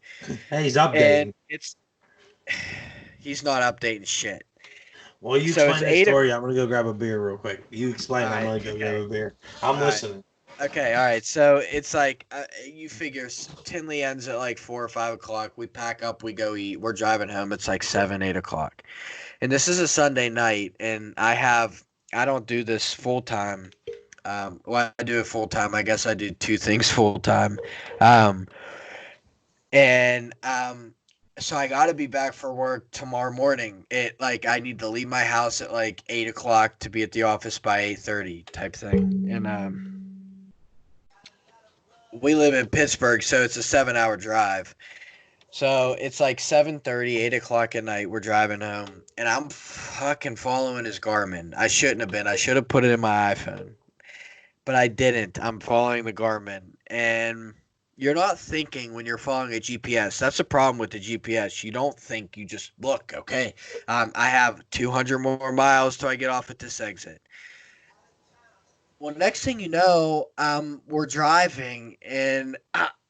Hey, he's And updating. it's he's not updating shit. Well, you So it's explain that 8 story. I'm gonna go grab a beer real quick. You all explain. I'm right, gonna go grab okay. a beer. I'm All right. listening. Okay, all right. So it's like you figure Tinley ends at like 4 or 5 o'clock. We pack up, we go eat. We're driving home. It's like 7, 8 o'clock. And this is a Sunday night, and I don't do this full time. Well, I do it full time. I guess I do two things full time. Um, and so I got to be back for work tomorrow morning. It like I need to leave my house at like 8 o'clock to be at the office by 8:30 type thing. And we live in Pittsburgh, so it's a 7 hour drive. So it's like 7:30, 8 o'clock at night. We're driving home, and I'm fucking following his Garmin. I shouldn't have been. I should have put it in my iPhone, but I didn't. I'm following the Garmin, and you're not thinking when you're following a GPS. That's the problem with the GPS. You don't think. You just look. Okay, I have 200 more miles till I get off at this exit. Well, next thing you know, we're driving, and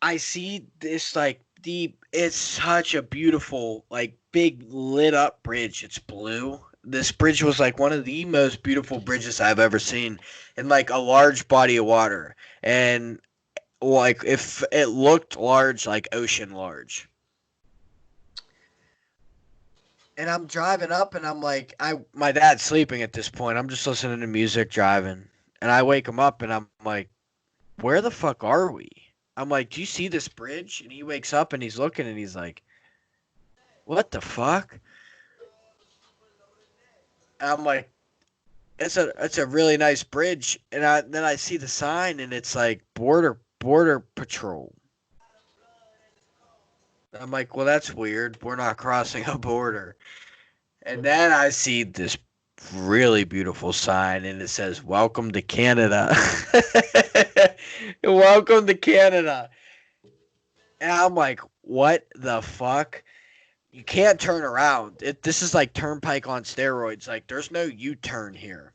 I see this like deep. It's such a beautiful, like big lit up bridge. It's blue. This bridge was like one of the most beautiful bridges I've ever seen, in like a large body of water, and like if it looked large, like ocean large. And I'm driving up, and I'm like, my dad's sleeping at this point. I'm just listening to music driving, and I wake him up, and I'm like, where the fuck are we? I'm like, do you see this bridge? And he wakes up and he's looking and he's like, what the fuck? And I'm like, it's a really nice bridge. And then I see the sign and it's like border patrol. I'm like, well, that's weird. We're not crossing a border. And then I see this really beautiful sign and it says, welcome to Canada. Welcome to Canada. And I'm like, what the fuck? You can't turn around. This is like Turnpike on steroids. Like, there's no U-turn here.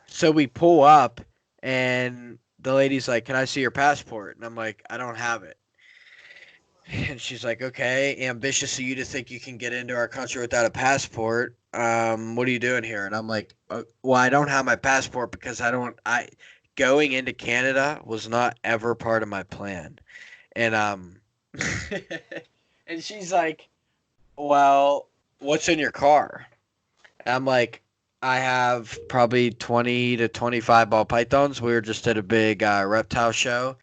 So we pull up, and the lady's like, "Can I see your passport?" And I'm like, "I don't have it." And she's like, "Okay, ambitious of you to think you can get into our country without a passport. What are you doing here?" And I'm like, "Well, I don't have my passport because I going into Canada was not ever part of my plan." And and she's like, well, what's in your car? I'm like, I have probably 20 to 25 ball pythons. We were just at a big reptile show,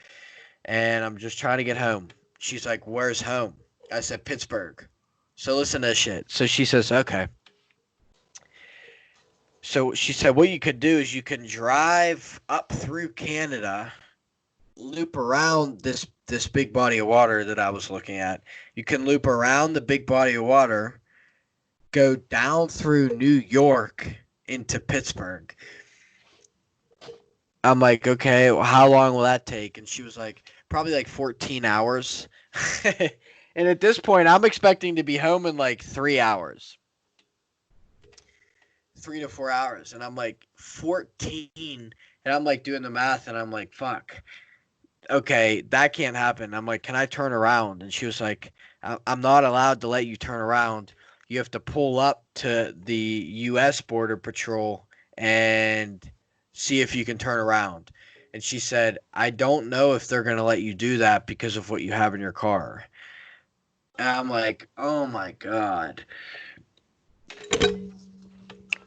and I'm just trying to get home. She's like, where's home? I said, Pittsburgh. So listen to this shit. So she says, okay. So she said, what you could do is you can drive up through Canada, loop around this big body of water that I was looking at. You can loop around the big body of water, go down through New York into Pittsburgh. I'm like, okay, well, how long will that take? And she was like, probably like 14 hours. And at this point, I'm expecting to be home in like 3 hours, 3 to 4 hours. And I'm like, 14. And I'm like doing the math, and I'm like, fuck. Okay, that can't happen. I'm like, can I turn around? And she was like, I'm not allowed to let you turn around. You have to pull up to the U.S. Border Patrol and see if you can turn around. And she said, I don't know if they're going to let you do that because of what you have in your car. And I'm like, oh my God.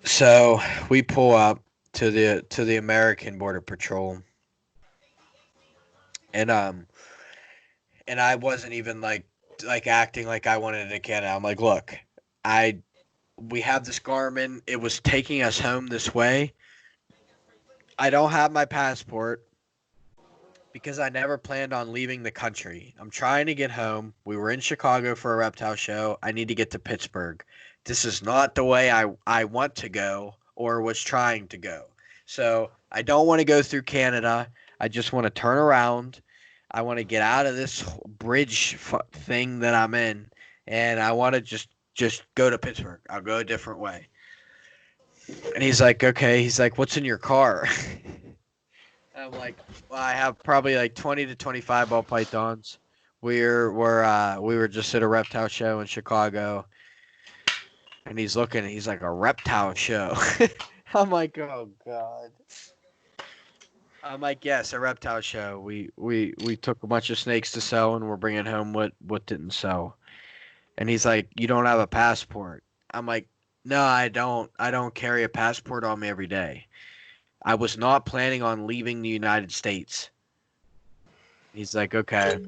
So we pull up to the American Border Patrol, and I wasn't even like acting like I wanted to Canada. I'm like, look, I we have this Garmin. It was taking us home this way. I don't have my passport because I never planned on leaving the country. I'm trying to get home. We were in Chicago for a reptile show. I need to get to Pittsburgh. This is not the way I want to go or was trying to go. So I don't want to go through Canada. I just want to turn around. I want to get out of this bridge thing that I'm in, and I want to just go to Pittsburgh. I'll go a different way. And he's like, okay. He's like, what's in your car? I'm like, well, I have probably like 20 to 25 ball pythons. We were just at a reptile show in Chicago, and he's looking, and he's like, a reptile show. I'm like, oh God. I'm like, yes, a reptile show. We took a bunch of snakes to sell, and we're bringing home what didn't sell. And he's like, you don't have a passport. I'm like, no, I don't. I don't carry a passport on me every day. I was not planning on leaving the United States. He's like, okay.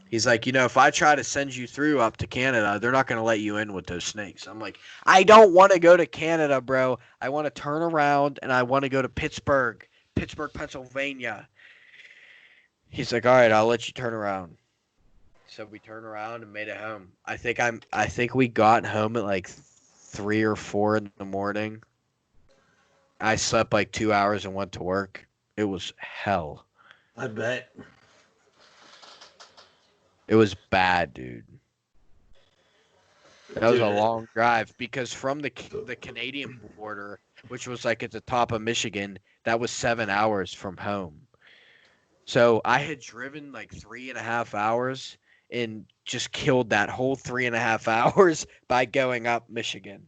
He's like, if I try to send you through up to Canada, they're not going to let you in with those snakes. I'm like, I don't want to go to Canada, bro. I want to turn around and I want to go to Pittsburgh, Pennsylvania. He's like, all right, I'll let you turn around. So we turned around and made it home. I think we got home at like 3 or 4 in the morning. I slept like 2 hours and went to work. It was hell. I bet. It was bad, dude. That was a Dude, long drive because from the Canadian border, which was like at the top of Michigan, that was 7 hours from home. So I had driven like 3.5 hours and just killed that whole 3.5 hours by going up Michigan.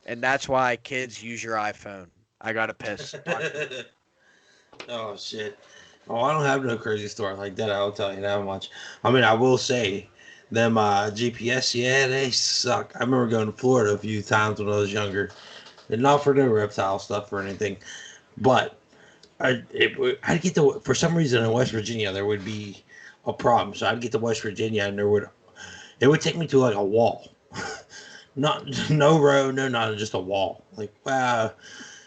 And that's why kids use your iPhone. I gotta piss. oh shit. Oh, I don't have no crazy story like that. I'll tell you that much. I mean, I will say Them GPS, yeah, they suck. I remember going to Florida a few times when I was younger, and not for no reptile stuff or anything, but I'd get to, for some reason in West Virginia there would be a problem. So I'd get to West Virginia and it would take me to like a wall, not no road, no nothing, just a wall. Like wow.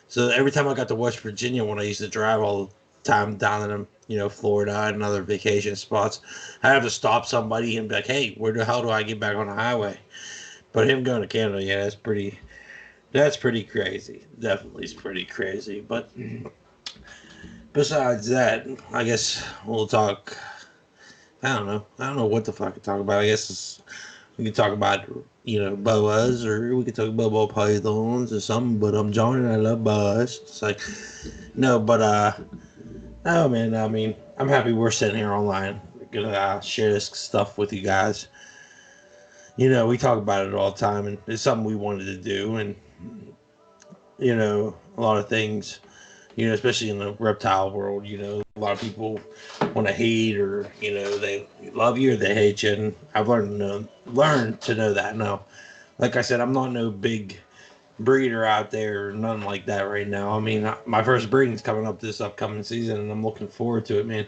So every time I got to West Virginia, when I used to drive all the time down in them, Florida and other vacation spots, I have to stop somebody and be like, "Hey, where the hell do I get back on the highway?" But him going to Canada, yeah, that's pretty crazy. Definitely is pretty crazy. But besides that, I guess we'll talk. I don't know. I don't know what the fuck to talk about. I guess we could talk about boas, or we could talk about ball pythons or something. But I'm John and I love boas. It's like no, but no man. I mean, I'm happy we're sitting here online. We're gonna share this stuff with you guys. We talk about it all the time, and it's something we wanted to do, and a lot of things. Especially in the reptile world, a lot of people want to hate, or they love you or they hate you. And I've learned to know that now. Like I said, I'm not no big breeder out there, or nothing like that right now. I mean, my first breeding's coming up this upcoming season, and I'm looking forward to it, man.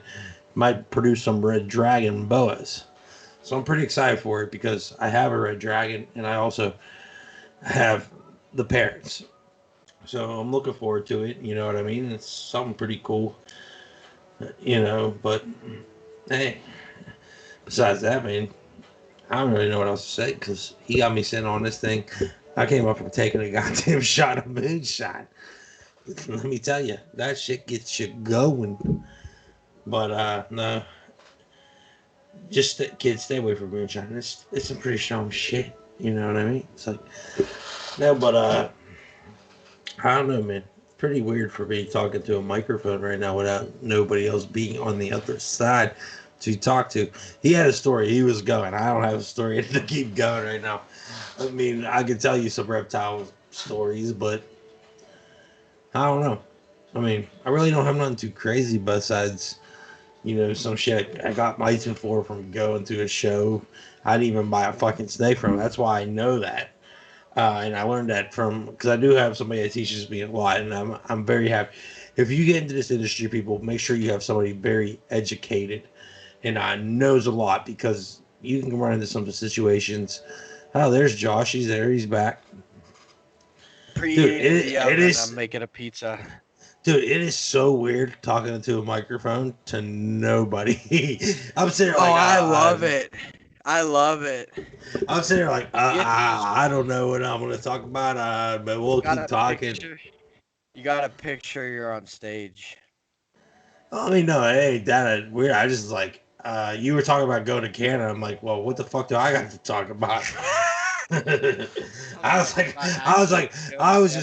Might produce some red dragon boas, so I'm pretty excited for it because I have a red dragon, and I also have the parents. So I'm looking forward to it. You know what I mean? It's something pretty cool. But hey, besides that, man, I don't really know what else to say because he got me sitting on this thing. I came up from taking a goddamn shot of moonshine. Let me tell you, that shit gets you going. But no, just kids, stay away from moonshine. It's some pretty strong shit. You know what I mean? It's like no, but I don't know, man. It's pretty weird for me talking to a microphone right now without nobody else being on the other side to talk to. He had a story. He was going. I don't have a story to keep going right now. I mean, I could tell you some reptile stories, but I don't know. I mean, I really don't have nothing too crazy besides, some shit I got licensed for from going to a show. I didn't even buy a fucking snake from. That's why I know that. And I learned that from because I do have somebody that teaches me a lot, and I'm very happy. If you get into this industry, people, make sure you have somebody very educated and knows a lot because you can run into some situations. Oh, there's Josh. He's there. He's back, dude. Preheating the It oven. I'm is, making a pizza. dude. It is so weird talking into a microphone to nobody. I'm sitting there Oh, like, I love it. I love it. I'm sitting there like, You, I don't know what I'm going to talk about, but we'll keep got a talking. picture. You got a picture. You're on stage. I mean, no, it ain't that weird. I just like, you were talking about going to Canada. I'm like, well, what the fuck do I got to talk about? I was like, I was like, I was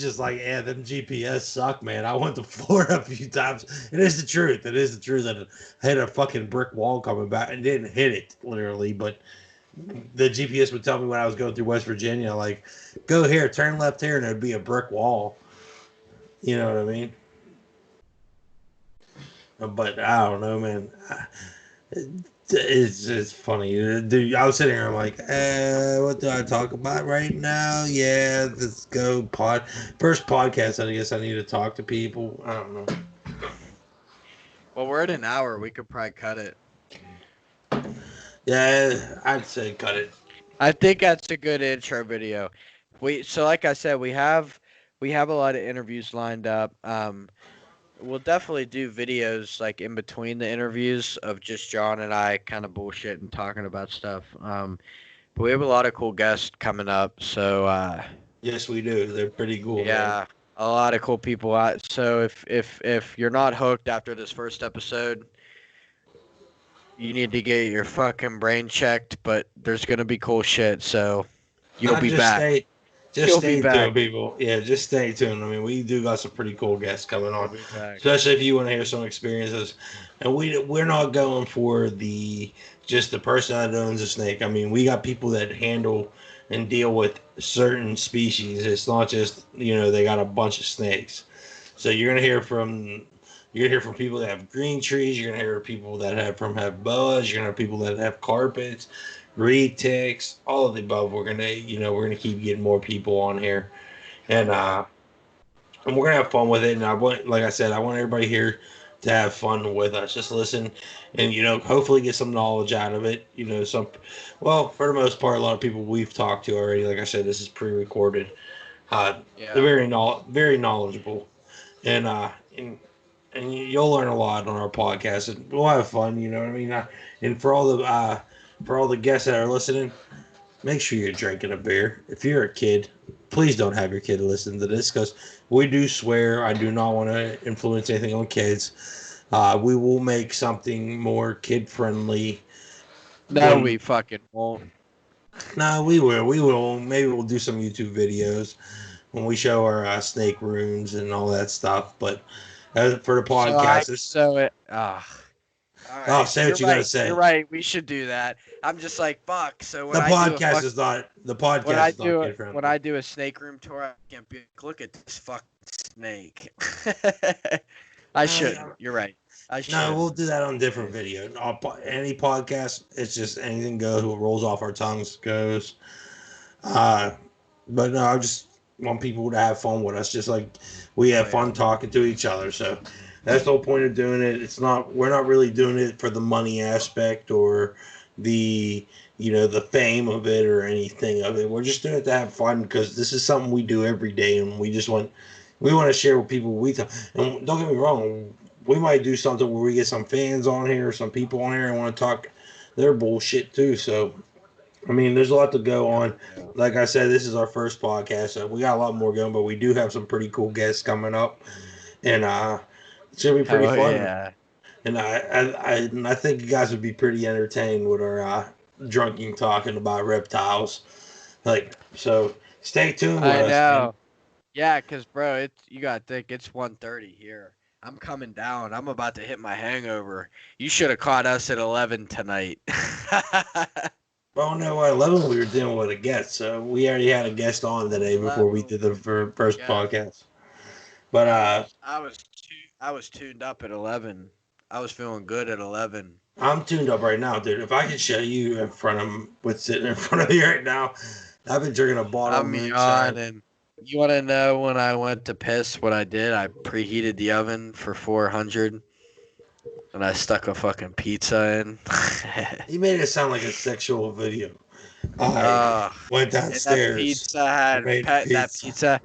just like, yeah, them GPS suck, man. I went to Florida a few times. It is the truth. It is the truth that I hit a fucking brick wall coming back and didn't hit it literally, but the GPS would tell me when I was going through West Virginia, like, go here, turn left here, and it'd be a brick wall. You know what I mean? But I don't know, man. It's funny, dude. I was sitting here, I'm like, what do I talk about right now? Yeah, let's go first podcast. I guess I need to talk to people. I don't know. Well, we're at an hour. We could probably cut it. Yeah, I'd say cut it. I think that's a good intro video. So like I said, we have a lot of interviews lined up. We'll definitely do videos like in between the interviews of just John and I kind of bullshit and talking about stuff. But we have a lot of cool guests coming up. So Yes, we do. They're pretty cool, man. yeah, a lot of cool people out. So if you're not hooked after this first episode, you need to get your fucking brain checked. But there's gonna be cool shit. So you'll Not be just back. stay, just You'll be stay back. tuned, people. Yeah, just stay tuned. I mean, we do got some pretty cool guests coming You'll on, be back. especially if you want to hear some experiences. And we're not going for just the person that owns a snake. I mean, we got people that handle and deal with certain species. It's not just they got a bunch of snakes. So you're gonna hear from You're gonna hear from people that have green trees. You're gonna hear people that have boas. You're gonna have people that have carpets, reed ticks, all of the above. We're gonna keep getting more people on here, and we're gonna have fun with it. And like I said, I want everybody here to have fun with us. Just listen, and hopefully get some knowledge out of it. For the most part, a lot of people we've talked to already. Like I said, this is pre-recorded. They're Yeah. very knowledgeable, and you'll learn a lot on our podcast, and we'll have fun. You know what I mean? And for all the guests that are listening, make sure you're drinking a beer. If you're a kid, please don't have your kid listen to this because we do swear. I do not want to influence anything on kids. We will make something more kid friendly. No, we fucking won't. No, we will. We will. Maybe we'll do some YouTube videos when we show our snake rooms and all that stuff. But for the So I podcast, so it. All oh, right. say You're what you got to right. You're say. right. We should do that. I'm just like fuck. So The podcast is not kid when friendly. I do a snake room tour, I can't be like, look at this fucking snake. I shouldn't. You're right. I No, we'll shouldn't. do that on a different video. Any podcast, it's just anything goes. What rolls off our tongues goes. Uh, but no, I just want people to have fun with us, just like we have Oh yeah. fun talking to each other. So that's the whole point of doing it. We're not really doing it for the money aspect or the the fame of it or anything of it. We're just doing it to have fun because this is something we do every day, and we want to share with people we talk. And don't get me wrong, we might do something where we get some fans on here or some people on here and want to talk their bullshit too. So I mean, there's a lot to go Yeah. on. Like I said, this is our first podcast, so we got a lot more going, but we do have some pretty cool guests coming up, and it's gonna be pretty Hell fun. yeah. And I think you guys would be pretty entertained with our drunking talking about reptiles. Like, so stay tuned with I us, man. know. Yeah, cause bro, it's you gotta think it's 1:30 here. I'm coming down. I'm about to hit my hangover. You should have caught us at 11 tonight. Well, no, at 11 we were dealing with a guest, so we already had a guest on today before we 11. did the first Yeah. podcast. But I was tuned up at 11. I was feeling good at 11. I'm tuned up right now, dude. If I could show you in front of what's sitting in front of me right now, I've been drinking a bottle of I'm moonshine. yawning. You want to know when I went to piss what I did? I preheated the oven for 400 and I stuck a fucking pizza in. You made it sound like a sexual video. I uh, went and that downstairs pizza and had made pizza.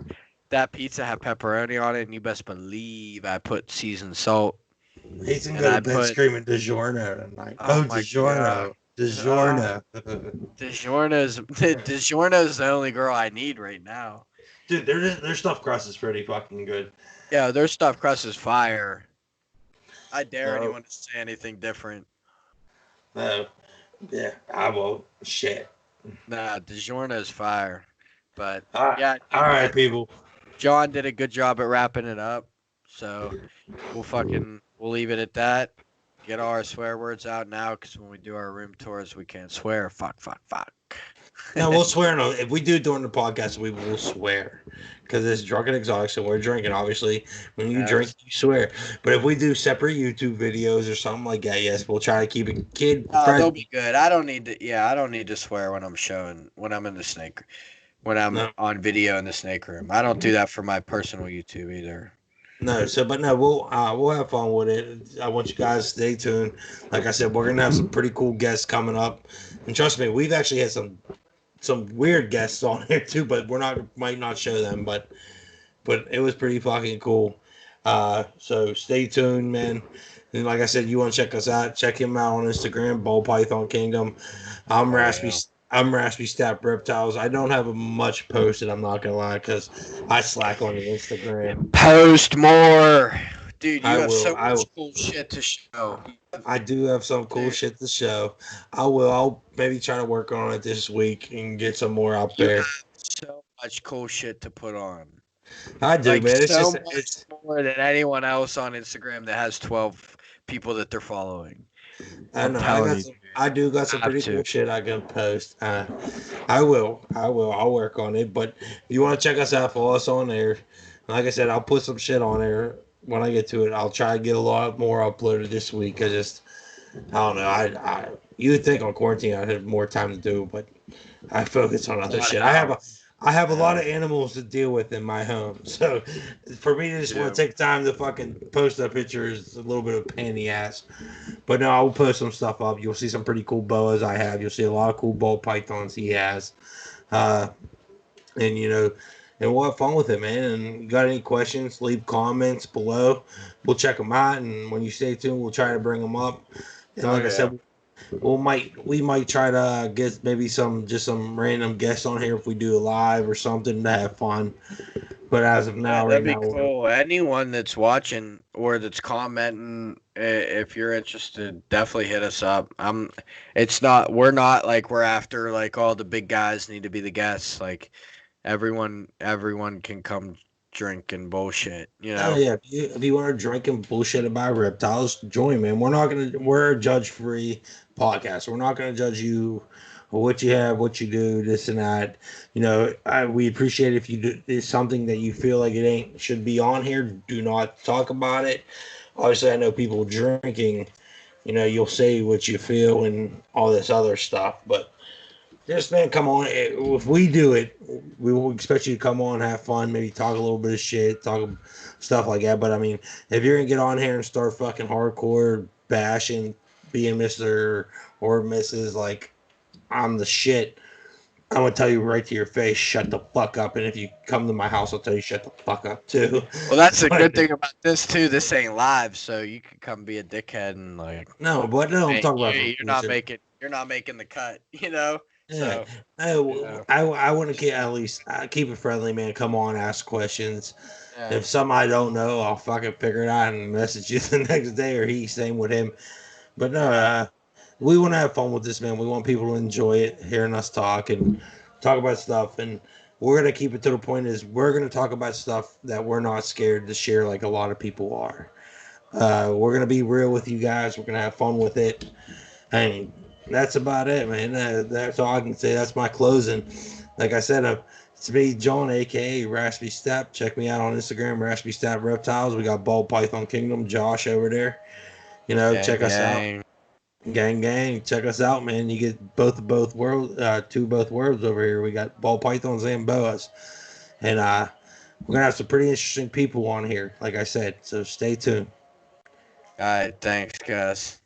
that pizza had pepperoni on it, and you best believe I put seasoned salt. He's gonna And go to I bed put screaming DiGiorno tonight. oh Oh, my god. DiGiorno. DiGiorno. DiGiorno's the only girl I need right now. Dude, their stuffed crust is pretty fucking good. Yeah, their stuffed crust is fire. I dare No, anyone to say anything different. no. Yeah, I will. Shit. Nah, DiGiorno's fire. But All right, yeah, all right, people. John did a good job at wrapping it up. So we'll leave it at that. Get all our swear words out now, because when we do our room tours, we can't swear. Fuck, fuck, fuck. No, we'll swear. No, if we do it during the podcast, we will swear because it's drunken exotic. So we're drinking. Obviously, when you drink, you swear. But if we do separate YouTube videos or something like that, yes, we'll try to keep it kid They'll friendly. be good. I don't need to. Yeah, I don't need to swear when I'm in the snake, when I'm No, on video in the snake room. I don't do that for my personal YouTube either. no. So, but no, we'll have fun with it. I want you guys to stay tuned. Like I said, we're gonna have some pretty cool guests coming up, and trust me, we've actually had some weird guests on here too, but might not show them, but it was pretty fucking cool. So stay tuned, man. And like I said, you want to check us out, check him out on Instagram, Ball Python Kingdom. I'm Raspy. Yeah. I'm Raspy Stap Reptiles. I don't have much posted. I'm not gonna lie, because I slack on the Instagram. Post more, dude. You I have will. so I much will. cool shit to show. I do have some cool shit to show. I will. I'll maybe try to work on it this week and get some more out You there. have so much cool shit to put on. I do, Like man. It's so just much more than anyone else on Instagram that has 12 people that they're following. I know. telling you, I do got some have pretty to. cool shit I can post. I will. I'll work on it. But if you want to check us out, follow us on there. Like I said, I'll put some shit on there when I get to it, I'll try to get a lot more uploaded this week. I don't know. You would think on quarantine I'd have more time to do, but I focus on A other lot of shit. house. I have a lot Yeah. of animals to deal with in my home, so for me to just want Yeah. to take time to fucking post a picture is a little bit of a pain in the ass. But no, I'll post some stuff up. You'll see some pretty cool boas I have. You'll see a lot of cool ball pythons he has. Uh, and and we'll have fun with it, man. And you got any questions, leave comments below. We'll check them out, and when you stay tuned, we'll try to bring them up. And Oh like I yeah. said, we might try to get maybe some random guests on here if we do a live or something to have fun. But as of Yeah, now, right that'd be now, cool. Anyone that's watching or that's commenting, if you're interested, definitely hit us up. It's not. We're not like we're after like all the big guys need to be the guests. Like everyone can come drink and bullshit. You oh know. yeah, if you want to drink and bullshit about reptiles, join, man. We're a judge free podcast. We're not gonna judge you or what you have, what you do, this and that. We appreciate if you do is something that you feel like it ain't should be on here. Do not talk about it. Obviously, I know people drinking. You'll say what you feel and all this other stuff, but just man, come on. If we do it, we will expect you to come on, have fun, maybe talk a little bit of shit, talk stuff like that. But I mean, if you're gonna get on here and start fucking hardcore bashing, being Mister or Mrs. like I'm the shit, I'm gonna tell you right to your face, shut the fuck up. And if you come to my house, I'll tell you shut the fuck up too. Well, that's the But good thing about this too. This ain't live, so you can come be a dickhead and like, no, I'm hey, talking about some you're not bullshit. making the cut. You know. Yeah, So yeah, I want to keep at least keep it friendly, man. Come on, ask questions. yeah, If something I don't know, I'll fucking figure it out and message you the next day, or he same with him. But no, yeah. we want to have fun with this, man. We want people to enjoy it, hearing us talk and talk about stuff. And we're gonna keep it to the point is we're gonna talk about stuff that we're not scared to share, like a lot of people are. We're gonna be real with you guys. We're gonna have fun with it, and that's about it, man. That's all I can say. That's my closing. Like I said, it's me, John, aka Raspy Stap. Check me out on Instagram, Raspy Stap Reptiles. We got Ball Python Kingdom, Josh over there. Gang, Check us out. gang. Gang, gang, check us out, man. You get both worlds, both worlds over here. We got ball pythons and boas, and we're gonna have some pretty interesting people on here. Like I said, so stay tuned. All right, thanks, guys.